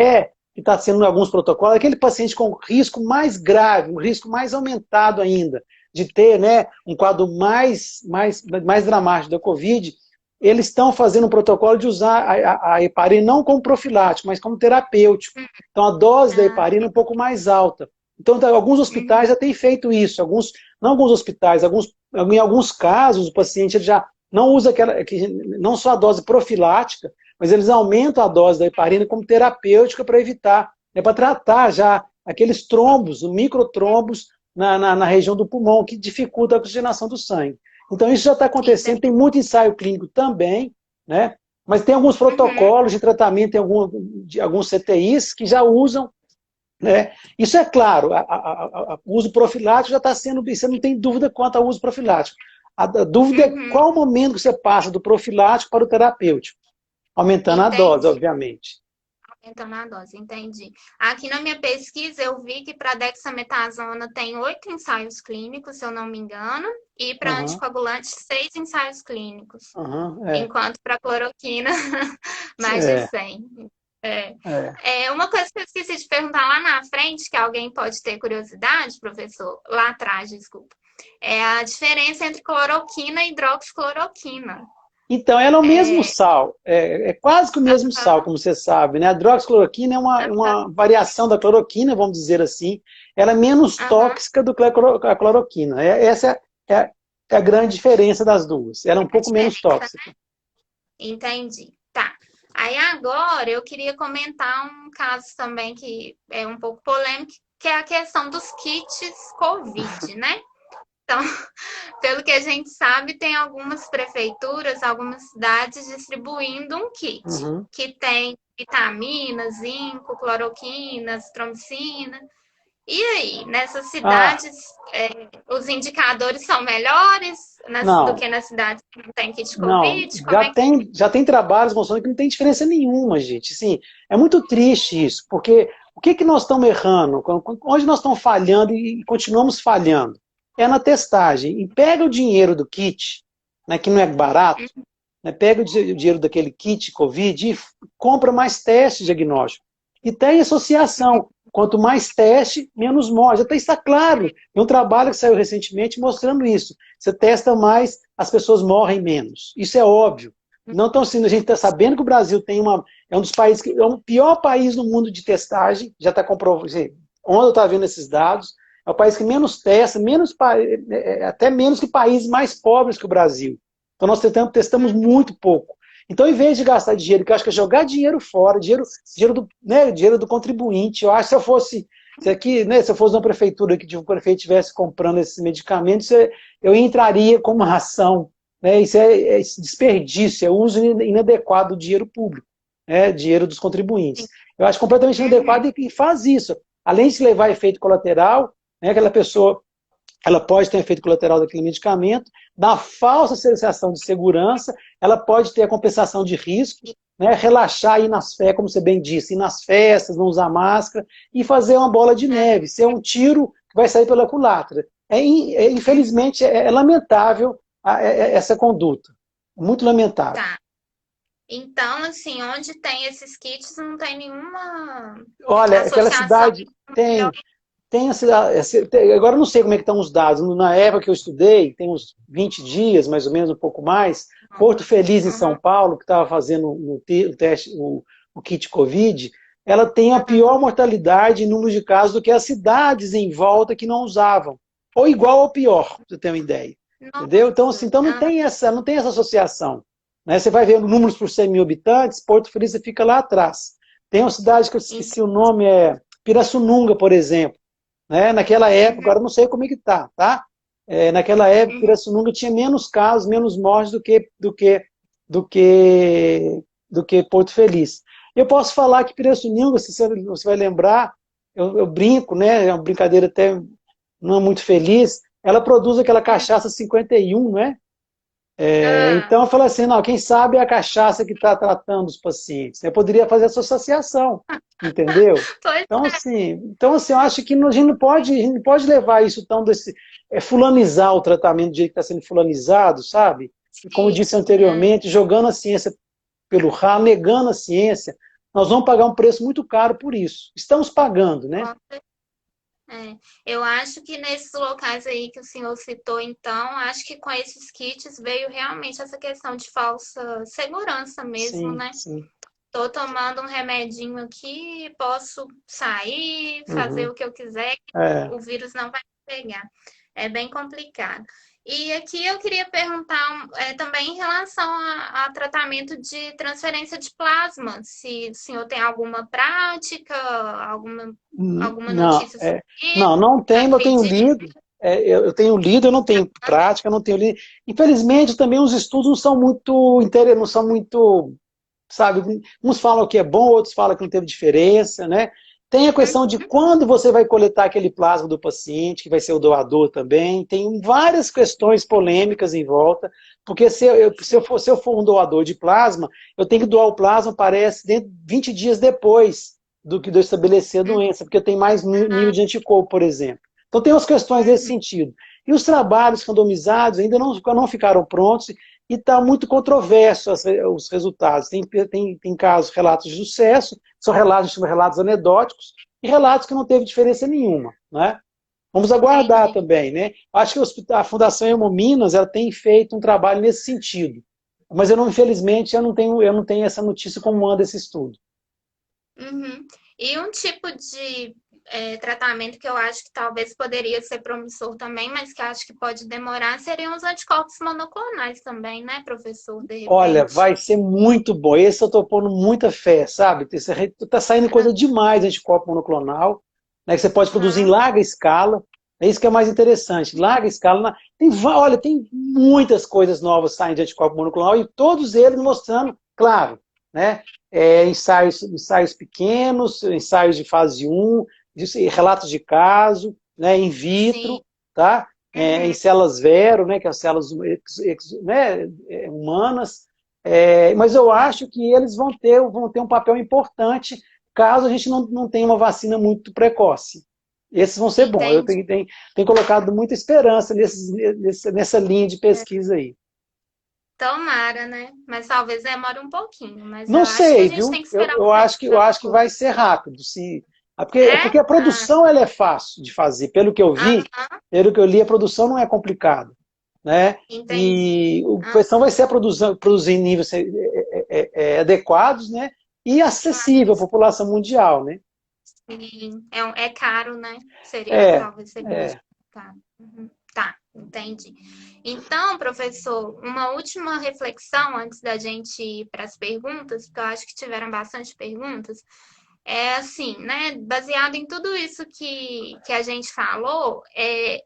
Speaker 2: está sendo em alguns protocolos é aquele paciente com risco mais grave, um risco mais aumentado ainda, de ter, né, um quadro mais dramático da Covid, eles estão fazendo um protocolo de usar a heparina não como profilático, mas como terapêutico. Então a dose da
Speaker 1: ah,
Speaker 2: heparina é um pouco mais alta. Então alguns hospitais
Speaker 1: uhum,
Speaker 2: já têm feito isso, não alguns hospitais, em alguns casos o paciente já não usa não só a dose profilática, mas eles aumentam a dose da heparina como terapêutica para evitar, né, para tratar já aqueles trombos, microtrombos na região do pulmão, que dificulta a oxigenação do sangue. Então isso já está acontecendo, tem muito ensaio clínico também, né? Mas tem alguns
Speaker 1: uhum.
Speaker 2: protocolos de tratamento de alguns CTIs que já usam, né? Isso é claro, o uso profilático já está sendo, você não tem dúvida quanto ao uso profilático. A dúvida é
Speaker 1: Uhum,
Speaker 2: qual o momento que você passa do profilático para o terapêutico, aumentando a dose,
Speaker 1: entendi.
Speaker 2: obviamente.
Speaker 1: Aumentando a dose, entendi. Aqui na minha pesquisa eu vi que para dexametasona tem 8 ensaios clínicos, se eu não me engano, e para
Speaker 2: Uhum,
Speaker 1: anticoagulante 6 ensaios clínicos,
Speaker 2: uhum,
Speaker 1: enquanto para cloroquina mais de
Speaker 2: é,
Speaker 1: 100. É.
Speaker 2: É.
Speaker 1: Uma coisa que eu esqueci de perguntar lá na frente, que alguém pode ter curiosidade, professor, lá atrás, desculpa, é a diferença entre cloroquina e hidroxicloroquina.
Speaker 2: Então, ela é o mesmo
Speaker 1: É,
Speaker 2: sal, é quase que o mesmo sal,
Speaker 1: aham,
Speaker 2: como você sabe, né? A hidroxicloroquina é uma variação da cloroquina, vamos dizer assim. Ela é menos
Speaker 1: aham,
Speaker 2: tóxica do que a cloroquina. Essa é, é a grande diferença das duas. Ela é um
Speaker 1: a
Speaker 2: pouco menos
Speaker 1: diferença,
Speaker 2: tóxica.
Speaker 1: entendi. Tá. Aí agora eu queria comentar um caso também que é um pouco polêmico, que é a questão dos kits COVID, né? Então, pelo que a gente sabe, tem algumas prefeituras, algumas cidades distribuindo um kit
Speaker 2: Uhum.
Speaker 1: que tem vitaminas, zinco, cloroquina, azitromicina. E aí, nessas
Speaker 2: Ah,
Speaker 1: cidades, os indicadores são melhores do
Speaker 2: não.
Speaker 1: que nas cidades que não tem kit
Speaker 2: Não,
Speaker 1: COVID? Como é que
Speaker 2: já tem trabalhos mostrando que não tem diferença nenhuma, gente. Assim, é muito triste isso, porque o que, que nós estamos errando? Onde nós estamos falhando e continuamos falhando? É na testagem. E pega o dinheiro do kit, né, que não é barato, né, pega o dinheiro daquele kit Covid e compra mais teste diagnóstico. E tem associação. Quanto mais teste, menos morte. Já está claro. Tem um trabalho que saiu recentemente mostrando isso. Você testa mais, as pessoas morrem menos. Isso é óbvio. Não tão assim, a gente está sabendo que o Brasil é um dos países que é o pior país no mundo de testagem, já está comprovado. Onde eu estava vendo esses dados, é o país que menos testa, até menos que países mais pobres que o Brasil. Então nós testamos muito pouco. Então, em vez de gastar dinheiro, que eu acho que é jogar dinheiro fora, dinheiro do contribuinte, eu acho que se eu fosse uma prefeitura que o prefeito estivesse comprando esses medicamentos, eu entraria como ração. Né? Isso é desperdício, é uso inadequado do dinheiro público, né? Dinheiro dos contribuintes. Eu acho completamente inadequado e faz isso. Além de levar efeito colateral, né, aquela pessoa ela pode ter efeito colateral daquele medicamento, da falsa sensação de segurança, ela pode ter a compensação de riscos, né, relaxar aí nas festas, como você bem disse, ir nas festas, não usar máscara, e fazer uma bola de neve, ser um tiro que vai sair pela culatra. Infelizmente, é lamentável essa conduta. Muito lamentável.
Speaker 1: tá? Então, assim, onde tem esses kits não tem nenhuma
Speaker 2: Olha, aquela
Speaker 1: associação.
Speaker 2: cidade tem agora eu não sei como é que estão os dados. Na época que eu estudei, tem uns 20 dias, mais ou menos, um pouco mais, Porto Feliz, em São
Speaker 1: Uhum,
Speaker 2: Paulo, que estava fazendo o teste, o kit Covid, ela tem a
Speaker 1: uhum.
Speaker 2: pior mortalidade em número de casos do que as cidades em volta que não usavam. Ou igual ou pior, para você ter uma ideia. Entendeu? Então, assim,
Speaker 1: Nossa,
Speaker 2: então não tem essa associação. Né? Você vai ver números por 100 mil habitantes, Porto Feliz fica lá atrás. Tem uma cidade que eu
Speaker 1: ent-
Speaker 2: esqueci o nome, é Pirassununga, por exemplo. Né? Naquela época,
Speaker 1: uhum,
Speaker 2: agora não sei como é que tá? Naquela época,
Speaker 1: uhum.
Speaker 2: Pirassununga tinha menos casos, menos mortes do que, do que Porto Feliz. Eu posso falar que Pirassununga, você vai lembrar, eu brinco, né? É uma brincadeira até não muito feliz, ela produz aquela cachaça 51, né?
Speaker 1: Ah,
Speaker 2: Então eu falei assim, não, quem sabe é a cachaça que está tratando os pacientes. Eu poderia fazer essa associação, entendeu?
Speaker 1: pois
Speaker 2: Então, assim, eu acho que a gente não pode levar isso tão fulanizar o tratamento do jeito que está sendo fulanizado, sabe? E como eu
Speaker 1: sim.
Speaker 2: disse anteriormente, jogando a ciência pelo ralo, negando a ciência, nós vamos pagar um preço muito caro por isso. Estamos pagando, né?
Speaker 1: É, eu acho que nesses locais aí que o senhor citou, então, acho que com esses kits veio realmente essa questão de falsa segurança mesmo,
Speaker 2: Sim,
Speaker 1: né?
Speaker 2: sim.
Speaker 1: Tô tomando um remedinho aqui, posso sair, fazer
Speaker 2: Uhum.
Speaker 1: o que eu quiser,
Speaker 2: É.
Speaker 1: o vírus não vai me pegar. É bem complicado. E aqui eu queria perguntar também em relação a tratamento de transferência de plasma, se o senhor tem alguma prática, alguma
Speaker 2: Não,
Speaker 1: notícia sobre isso,
Speaker 2: não tenho, eu tenho
Speaker 1: acredita?
Speaker 2: lido, eu tenho lido, eu não tenho prática, eu não tenho lido. Infelizmente, também os estudos não são muito, sabe, uns falam que é bom, outros falam que não teve diferença, né? Tem a questão de quando você vai coletar aquele plasma do paciente, que vai ser o doador também, tem várias questões polêmicas em volta, porque se eu for um doador de plasma, eu tenho que doar o plasma, parece, 20 dias depois do que de eu estabelecer a doença, porque tem mais nível de anticorpo, por exemplo. Então tem umas questões nesse sentido. E os trabalhos randomizados ainda não ficaram prontos, e está muito controverso os resultados. Tem casos, relatos de sucesso, são relatos anedóticos, e relatos que não teve diferença nenhuma, né? Vamos aguardar
Speaker 1: Entendi.
Speaker 2: também, né? Acho que a Fundação Hemominas ela tem feito um trabalho nesse sentido. Mas infelizmente, eu não tenho essa notícia como anda esse estudo.
Speaker 1: Uhum. E um tipo de tratamento que eu acho que talvez poderia ser promissor também, mas que acho que pode demorar, seriam os anticorpos monoclonais também, né, professor? De
Speaker 2: Olha,
Speaker 1: repente.
Speaker 2: vai ser muito bom. Esse eu estou pondo muita fé, sabe? Está saindo coisa demais de anticorpo monoclonal, né, que você pode produzir em
Speaker 1: Aham.
Speaker 2: larga escala. É isso que é mais interessante. Larga escala. Olha, tem muitas coisas novas saindo de anticorpo monoclonal e todos eles mostrando, claro, né? Ensaios pequenos, ensaios de fase 1, relatos de caso, né, in
Speaker 1: Sim.
Speaker 2: vitro, tá? Em
Speaker 1: Uhum.
Speaker 2: células vero, né, que são células né, humanas, mas eu acho que eles vão ter um papel importante caso a gente não tenha uma vacina muito precoce. Esses vão ser bons. Eu
Speaker 1: Entendi.
Speaker 2: tenho colocado muita esperança nessa linha de pesquisa aí.
Speaker 1: Tomara, né? Mas talvez demore um pouquinho. Mas eu
Speaker 2: Não
Speaker 1: acho que a
Speaker 2: sei,
Speaker 1: gente
Speaker 2: viu?
Speaker 1: tem que
Speaker 2: Eu,
Speaker 1: esperar
Speaker 2: eu
Speaker 1: o
Speaker 2: acho que,
Speaker 1: resto
Speaker 2: eu
Speaker 1: das
Speaker 2: acho que vai
Speaker 1: coisas.
Speaker 2: ser rápido. Porque
Speaker 1: É?
Speaker 2: a
Speaker 1: Ah,
Speaker 2: produção ela é fácil de fazer. Pelo que eu vi,
Speaker 1: aham,
Speaker 2: pelo que eu li, a produção não é complicada, né?
Speaker 1: entendi.
Speaker 2: E a
Speaker 1: Ah,
Speaker 2: questão vai ser produzir em níveis adequados, né? E acessível à
Speaker 1: mas,
Speaker 2: população mundial, né?
Speaker 1: sim, é caro, né? Seria,
Speaker 2: É,
Speaker 1: talvez seria
Speaker 2: é.
Speaker 1: caro. Uhum. Tá, entendi. Então, professor, uma última reflexão antes da gente ir para as perguntas, porque eu acho que tiveram bastante perguntas. É assim, né? Baseado em tudo isso que a gente falou,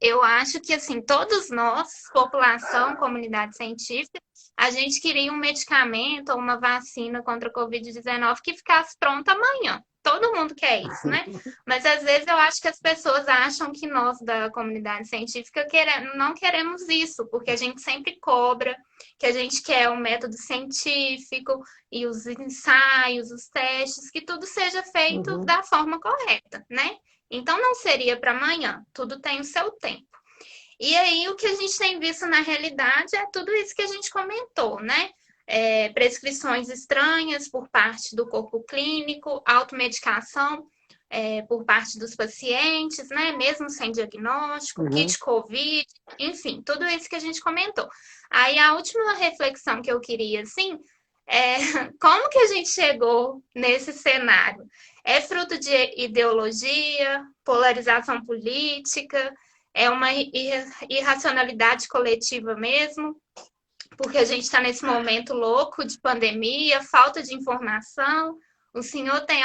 Speaker 1: eu acho que assim, todos nós, população, comunidade científica, a gente queria um medicamento ou uma vacina contra a Covid-19 que ficasse pronta amanhã. Todo mundo quer isso, né? Mas às vezes eu acho que as pessoas acham que nós da comunidade científica não queremos isso, porque a gente sempre cobra que a gente quer um método científico e os ensaios, os testes, que tudo seja feito
Speaker 2: Uhum.
Speaker 1: da forma correta, né? Então não seria para amanhã, tudo tem o seu tempo. E aí o que a gente tem visto na realidade é tudo isso que a gente comentou, né? Prescrições estranhas por parte do corpo clínico, automedicação por parte dos pacientes, né? Mesmo sem diagnóstico,
Speaker 2: Uhum.
Speaker 1: kit COVID, enfim, tudo isso que a gente comentou. Aí a última reflexão que eu queria, assim, é como que a gente chegou nesse cenário? É fruto de ideologia, polarização política, é uma irracionalidade coletiva mesmo, porque a gente está nesse momento louco de pandemia, falta de informação. O senhor tem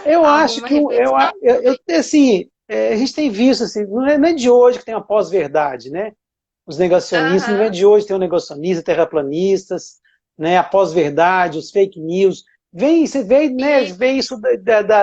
Speaker 2: Eu acho
Speaker 1: alguma
Speaker 2: que
Speaker 1: reflexão sobre
Speaker 2: assim, a gente tem visto assim, não é de hoje que tem uma pós-verdade, né? Os
Speaker 1: isso?
Speaker 2: negacionistas, não é
Speaker 1: Aham,
Speaker 2: de hoje tem um negacionista, terraplanistas, né? A pós-verdade, os fake news. Você vê, né,
Speaker 1: e
Speaker 2: vê isso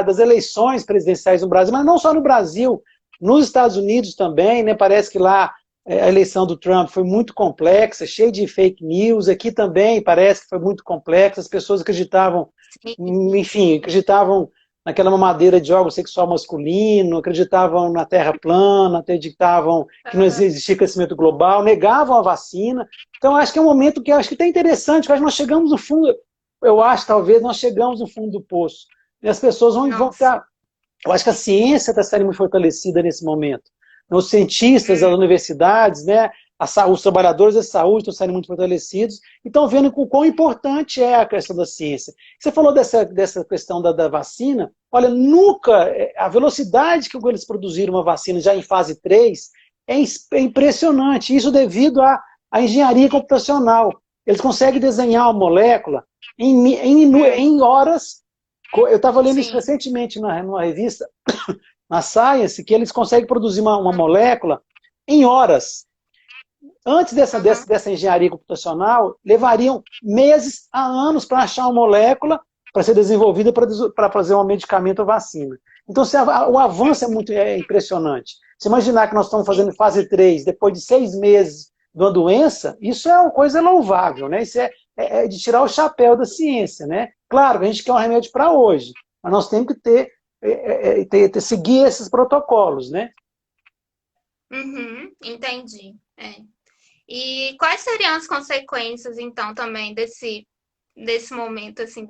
Speaker 2: das eleições presidenciais no Brasil, mas não só no Brasil, nos Estados Unidos também, né? Parece que lá a eleição do Trump foi muito complexa, cheia de fake news. Aqui também parece que foi muito complexa. As pessoas acreditavam,
Speaker 1: sim,
Speaker 2: enfim, acreditavam naquela mamadeira de órgão sexual masculino, acreditavam na Terra plana, acreditavam que não
Speaker 1: aham,
Speaker 2: existia crescimento global, negavam a vacina. Então, acho que é um momento que eu acho que é interessante, eu acho que nós chegamos no fundo, eu acho, talvez, nós chegamos no fundo do poço. E as pessoas vão
Speaker 1: nossa,
Speaker 2: ficar. Eu acho que a ciência está sendo muito fortalecida nesse momento. Os cientistas, as universidades, né, os trabalhadores da saúde estão sendo muito fortalecidos e estão vendo o quão importante é a questão da ciência. Você falou dessa questão da vacina. Olha, nunca, a velocidade que eles produziram uma vacina já em fase 3 é impressionante. Isso devido à engenharia computacional. Eles conseguem desenhar uma molécula em horas. Eu estava lendo isso
Speaker 1: sim,
Speaker 2: recentemente numa revista, na Science, que eles conseguem produzir uma molécula em horas. Antes
Speaker 1: aham,
Speaker 2: dessa engenharia computacional, levariam meses a anos para achar uma molécula para ser desenvolvida para fazer um medicamento ou vacina. Então, o avanço é impressionante. Se imaginar que nós estamos
Speaker 1: sim,
Speaker 2: fazendo fase 3 depois de 6 meses de uma doença, isso é uma coisa louvável, né? Isso é de tirar o chapéu da ciência, né? Claro, a gente quer um remédio para hoje, mas nós temos que seguir esses protocolos, né?
Speaker 1: uhum, entendi. E quais seriam as consequências, então, também desse momento, assim,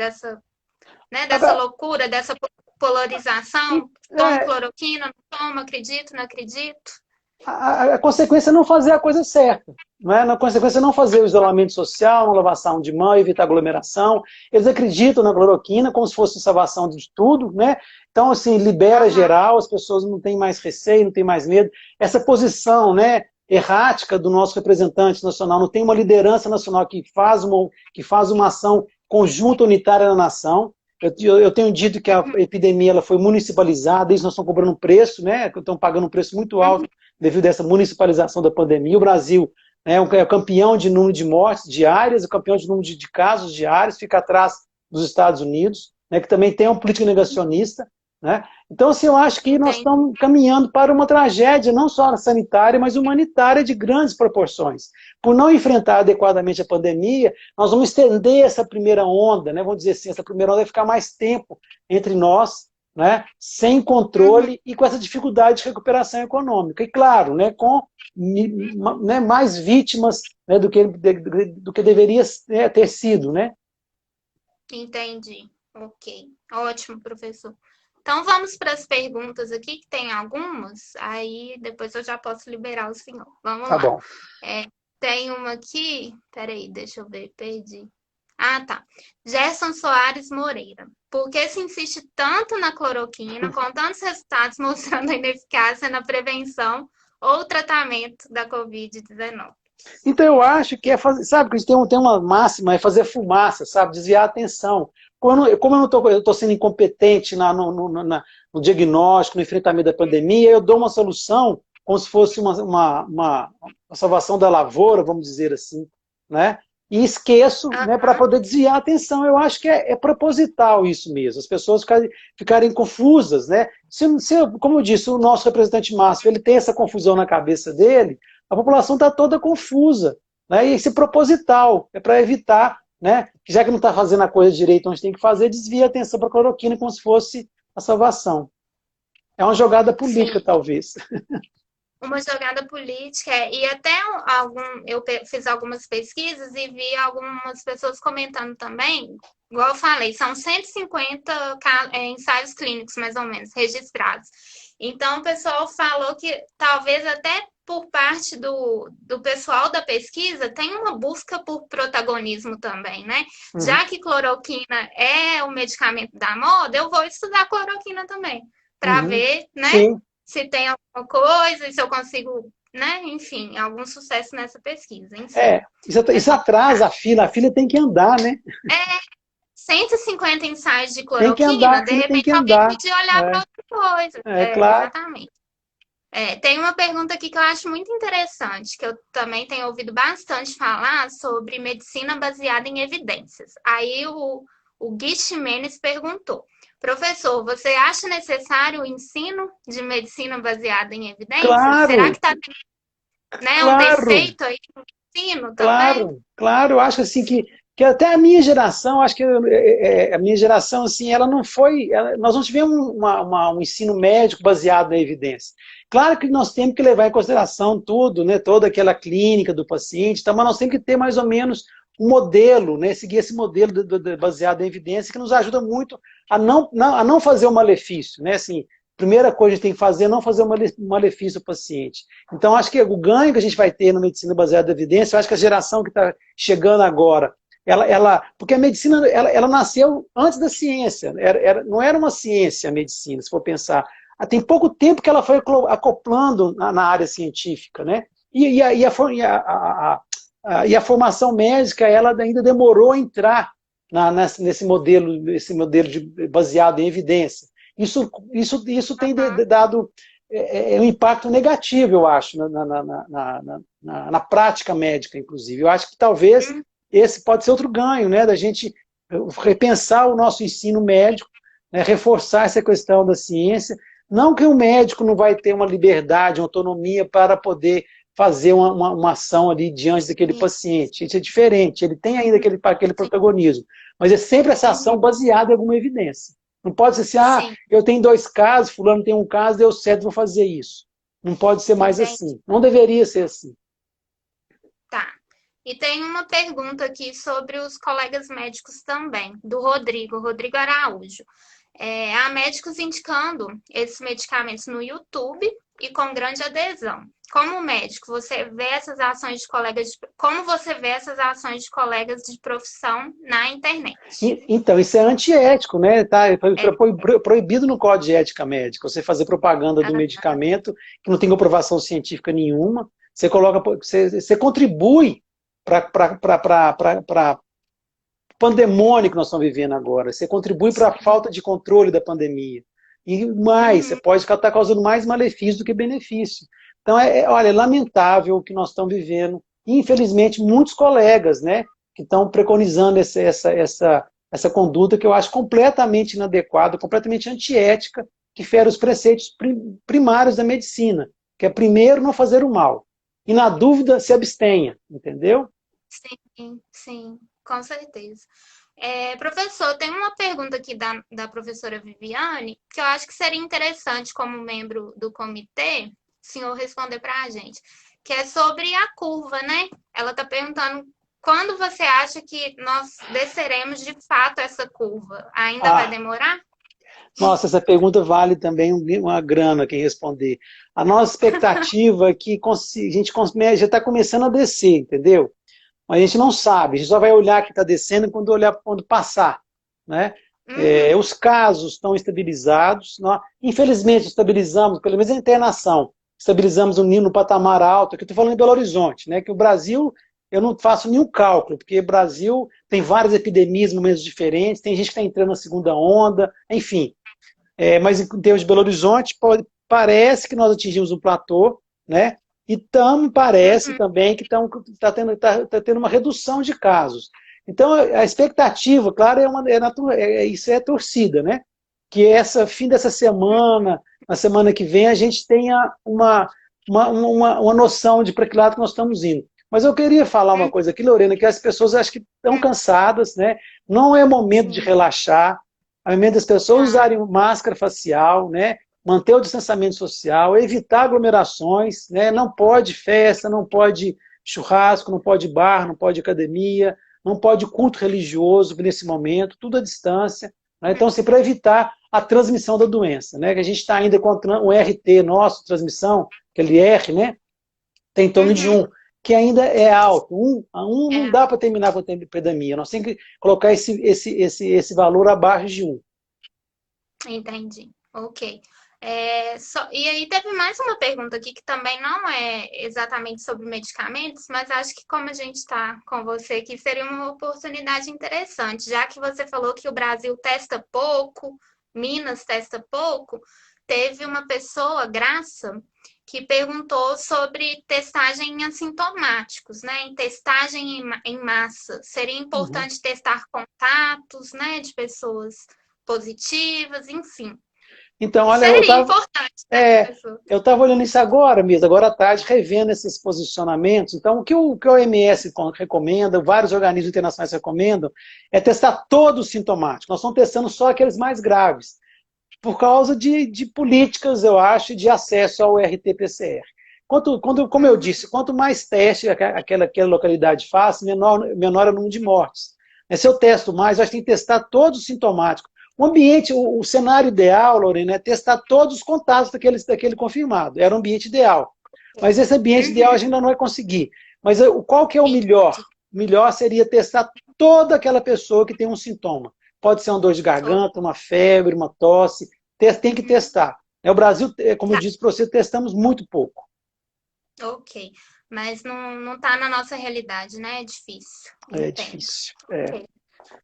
Speaker 1: né, dessa
Speaker 2: Agora,
Speaker 1: loucura, dessa polarização? Tomo
Speaker 2: é,
Speaker 1: cloroquina, não tomo, acredito, não acredito?
Speaker 2: a consequência é não fazer a coisa certa. Não é? Na consequência, é não fazer o isolamento social, não lavação de mão, evitar aglomeração. Eles acreditam na cloroquina como se fosse salvação de tudo, né? Então, assim, libera
Speaker 1: Aham,
Speaker 2: geral, as pessoas não têm mais receio, não têm mais medo. Essa posição, né, errática do nosso representante nacional, não tem uma liderança nacional que faz uma ação conjunta, unitária na nação. Eu tenho dito que a
Speaker 1: uhum,
Speaker 2: epidemia ela foi municipalizada, isso nós estamos cobrando um preço, né? Estão pagando um preço muito alto
Speaker 1: uhum.
Speaker 2: devido a essa municipalização da pandemia. O Brasil é o campeão de número de mortes diárias, o campeão de número de casos diários, fica atrás dos Estados Unidos, né, que também tem uma política negacionista. Né? Então, assim, eu acho que nós
Speaker 1: Entendi.
Speaker 2: estamos caminhando para uma tragédia, não só sanitária, mas humanitária de grandes proporções. Por não enfrentar adequadamente a pandemia, nós vamos estender essa primeira onda, né? Vamos dizer assim, essa primeira onda vai ficar mais tempo entre nós, né, sem
Speaker 1: Uhum.
Speaker 2: controle e com essa dificuldade de recuperação econômica. E claro, né, com né, mais vítimas, né, do que deveria, né, ter sido. Né?
Speaker 1: Entendi. Ok. Ótimo, professor. Então vamos para as perguntas aqui, que tem algumas, aí depois eu já posso liberar o senhor. Vamos
Speaker 2: Tá
Speaker 1: lá.
Speaker 2: bom.
Speaker 1: Tem uma aqui, peraí, deixa eu ver, perdi. Ah, tá. Gerson Soares Moreira. Por que se insiste tanto na cloroquina, com tantos resultados mostrando a ineficácia na prevenção ou tratamento da Covid-19?
Speaker 2: Então eu acho que é fazer, sabe, que tem uma máxima, é fazer fumaça, sabe, desviar a atenção. Como eu não estou sendo incompetente no diagnóstico, no enfrentamento da pandemia, eu dou uma solução como se fosse uma salvação da lavoura, vamos dizer assim, né? E esqueço, né, para
Speaker 1: Aham,
Speaker 2: poder desviar a atenção. Eu acho que é proposital isso mesmo, as pessoas ficarem confusas, né? Como eu disse, o nosso representante máximo, ele tem essa confusão na cabeça dele, a população está toda confusa. Né? E isso é proposital, é para evitar, né? Já que não está fazendo a coisa direito onde tem que fazer, desvia a atenção para a cloroquina como se fosse a salvação. É uma jogada política,
Speaker 1: sim.
Speaker 2: talvez.
Speaker 1: Uma jogada política, e até eu fiz algumas pesquisas e vi algumas pessoas comentando também, igual eu falei, são 150 ensaios clínicos, mais ou menos, registrados. Então, o pessoal falou que talvez até por parte do pessoal da pesquisa tem uma busca por protagonismo também, né?
Speaker 2: Uhum.
Speaker 1: Já que cloroquina é o medicamento da moda, eu vou estudar cloroquina também, para
Speaker 2: Uhum.
Speaker 1: ver, né?
Speaker 2: Sim.
Speaker 1: Se tem alguma coisa, se eu consigo, né? Enfim, algum sucesso nessa pesquisa. Enfim, é
Speaker 2: Isso atrasa a fila tem que andar, né?
Speaker 1: 150 ensaios de
Speaker 2: Tem que andar,
Speaker 1: cloroquina,
Speaker 2: a
Speaker 1: de
Speaker 2: fila tem que
Speaker 1: repente alguém
Speaker 2: andar.
Speaker 1: podia olhar para outra coisa.
Speaker 2: Claro.
Speaker 1: Exatamente. Tem uma pergunta aqui que eu acho muito interessante, que eu também tenho ouvido bastante falar sobre medicina baseada em evidências. Aí o Gui Ximenes perguntou: professor, você acha necessário o ensino de medicina baseada em evidências? Será
Speaker 2: Claro,
Speaker 1: que está, né, um
Speaker 2: claro.
Speaker 1: defeito aí no ensino também?
Speaker 2: Claro, claro, eu acho assim que até a minha geração, acho que a minha geração, assim, ela não foi, nós não tivemos um ensino médico baseado na evidência. Claro que nós temos que levar em consideração tudo, né, toda aquela clínica do paciente, tá, mas nós temos que ter mais ou menos um modelo, né, seguir esse modelo baseado em evidência que nos ajuda muito a não fazer o malefício, né, assim, primeira coisa que a gente tem que fazer é não fazer um malefício ao paciente. Então, acho que o ganho que a gente vai ter na medicina baseada em evidência, eu acho que a geração que está chegando agora, porque a medicina ela nasceu antes da ciência, não era uma ciência a medicina, se for pensar. Tem pouco tempo que ela foi acoplando na área científica, né? E a formação médica, ela ainda demorou a entrar nesse modelo baseado em evidência. Isso tem
Speaker 1: Aham,
Speaker 2: dado um impacto negativo, eu acho, na prática médica, inclusive. Eu acho que talvez
Speaker 1: hum,
Speaker 2: esse pode ser outro ganho, né, da gente repensar o nosso ensino médico, né, reforçar essa questão da ciência. Não que o médico não vai ter uma liberdade, uma autonomia para poder fazer uma ação ali diante daquele
Speaker 1: sim,
Speaker 2: paciente. Isso é diferente, ele tem ainda aquele
Speaker 1: sim,
Speaker 2: protagonismo. Mas é sempre essa ação
Speaker 1: uhum,
Speaker 2: baseada em alguma evidência. Não pode ser assim,
Speaker 1: sim,
Speaker 2: eu tenho 2 casos, fulano tem um caso, deu certo, vou fazer isso. Não pode ser mais
Speaker 1: entendi.
Speaker 2: assim. Não deveria ser assim.
Speaker 1: E tem uma pergunta aqui sobre os colegas médicos também, do Rodrigo Araújo. Há médicos indicando esses medicamentos no YouTube e com grande adesão. Como médico, você vê essas ações de como você vê essas ações de colegas de profissão na internet?
Speaker 2: Então, isso é antiético, né? Tá,
Speaker 1: É,
Speaker 2: foi proibido no Código de Ética Médica você fazer propaganda do
Speaker 1: ah,
Speaker 2: medicamento que não tem comprovação científica nenhuma. Você contribui para o pandemônio que nós estamos vivendo agora. Você contribui para a falta de controle da pandemia. E mais, você
Speaker 1: uhum,
Speaker 2: pode estar causando mais malefício do que benefício. Então, olha, é lamentável o que nós estamos vivendo. E, infelizmente, muitos colegas, né, que estão preconizando essa conduta que eu acho completamente inadequada, completamente antiética, que fere os preceitos primários da medicina, que é primeiro não fazer o mal. E, na dúvida, se abstenha, entendeu?
Speaker 1: sim, sim, com certeza. Professor, tem uma pergunta aqui da professora Viviane, que eu acho que seria interessante, como membro do comitê, o senhor responder para a gente, que é sobre a curva, né? Ela está perguntando quando você acha que nós desceremos de fato essa curva? Ainda vai
Speaker 2: Ah,
Speaker 1: demorar?
Speaker 2: nossa, essa pergunta vale também uma grana quem responder. A nossa expectativa é que a gente já está começando a descer, entendeu? Mas a gente não sabe, a gente só vai olhar que está descendo quando passar, né?
Speaker 1: Uhum,
Speaker 2: Os casos estão estabilizados, infelizmente estabilizamos, pelo menos a internação, estabilizamos o nível no patamar alto, que eu estou falando em Belo Horizonte, né? Que o Brasil, eu não faço nenhum cálculo, porque o Brasil tem várias epidemias em momentos diferentes, tem gente que está entrando na segunda onda, enfim. Mas em termos de Belo Horizonte, parece que nós atingimos um platô, né? E parece
Speaker 1: uhum,
Speaker 2: também que tá tendo uma redução de casos. Então, a expectativa, claro, isso é torcida, né? Que fim dessa semana, na semana que vem, a gente tenha uma noção de para que lado que nós estamos indo. Mas eu queria falar uma
Speaker 1: uhum,
Speaker 2: coisa aqui, Lorena, que as pessoas acho que estão cansadas, né? Não é momento de
Speaker 1: sim,
Speaker 2: relaxar, é momento das pessoas
Speaker 1: tá.
Speaker 2: usarem máscara facial, né? Manter o distanciamento social, evitar aglomerações, né? Não pode festa, não pode churrasco, não pode bar, não pode academia, não pode culto religioso nesse momento, tudo à distância. Né? Então, assim, para evitar a transmissão da doença, né? Que a gente está ainda com o RT nosso, transmissão, aquele R, né? Tem em torno de
Speaker 1: Uhum,
Speaker 2: 1, que ainda é alto. A 1 não
Speaker 1: é,
Speaker 2: dá para terminar com a epidemia. Nós temos que colocar esse valor abaixo de 1.
Speaker 1: entendi. Ok. E aí teve mais uma pergunta aqui que também não é exatamente sobre medicamentos, mas acho que como a gente está com você aqui, seria uma oportunidade interessante, já que você falou que o Brasil testa pouco, Minas testa pouco, teve uma pessoa, Graça, que perguntou sobre testagem em assintomáticos, né? Em testagem em massa. Seria
Speaker 2: Uhum.
Speaker 1: importante testar contatos, né, de pessoas positivas, enfim.
Speaker 2: Então, olha,
Speaker 1: Seria importante, né, professor?
Speaker 2: eu estava olhando isso agora mesmo, agora à tarde, revendo esses posicionamentos. Então, o que a OMS recomenda, vários organismos internacionais recomendam, é testar todos os sintomáticos. Nós estamos testando só aqueles mais graves, por causa de políticas, eu acho, de acesso ao RT-PCR. Como eu
Speaker 1: Uhum,
Speaker 2: disse, quanto mais teste aquela localidade faz, menor é o número de mortes. Se eu testo mais, eu acho que tem que testar todos os sintomáticos. O cenário ideal, Lorena, é testar todos os contatos daquele confirmado. Era o ambiente ideal. Mas esse ambiente ideal a
Speaker 1: uhum,
Speaker 2: gente ainda não vai conseguir. Mas qual que é o melhor?
Speaker 1: entendi.
Speaker 2: O melhor seria testar toda aquela pessoa que tem um sintoma. Pode ser uma dor de garganta, uma febre, uma tosse. Tem que
Speaker 1: Uhum,
Speaker 2: testar. O Brasil, como eu
Speaker 1: tá,
Speaker 2: disse para você, testamos muito pouco.
Speaker 1: ok. Mas não tá na nossa realidade, né? É difícil.
Speaker 2: É
Speaker 1: Entendo.
Speaker 2: difícil.
Speaker 1: Ok.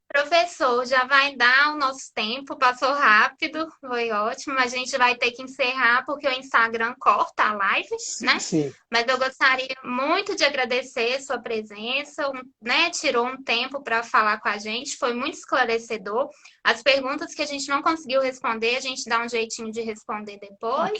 Speaker 1: Professor, já vai dar o nosso tempo, passou rápido, foi ótimo. A gente vai ter que encerrar porque o Instagram corta a live, né?
Speaker 2: Sim.
Speaker 1: Mas eu gostaria muito de agradecer a sua presença, né? Tirou um tempo para falar com a gente, foi muito esclarecedor. As perguntas que a gente não conseguiu responder, a gente dá um jeitinho de responder
Speaker 2: Ok.
Speaker 1: depois.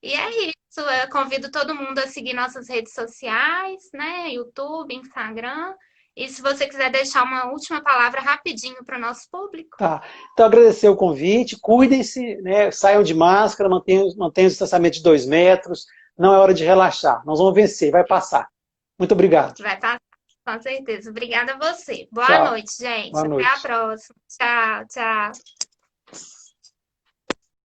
Speaker 1: E é isso. Eu convido todo mundo a seguir nossas redes sociais, né? YouTube, Instagram. E se você quiser deixar uma última palavra rapidinho para o nosso público.
Speaker 2: Tá. Então, agradecer o convite, cuidem-se, né? Saiam de máscara, mantenham o distanciamento de 2 metros, não é hora de relaxar, nós vamos vencer, vai passar. Muito obrigado.
Speaker 1: Vai passar. Com certeza. Obrigada a você. Boa
Speaker 2: Tchau.
Speaker 1: noite, gente.
Speaker 2: Boa
Speaker 1: Até a
Speaker 2: noite.
Speaker 1: próxima. Tchau, tchau.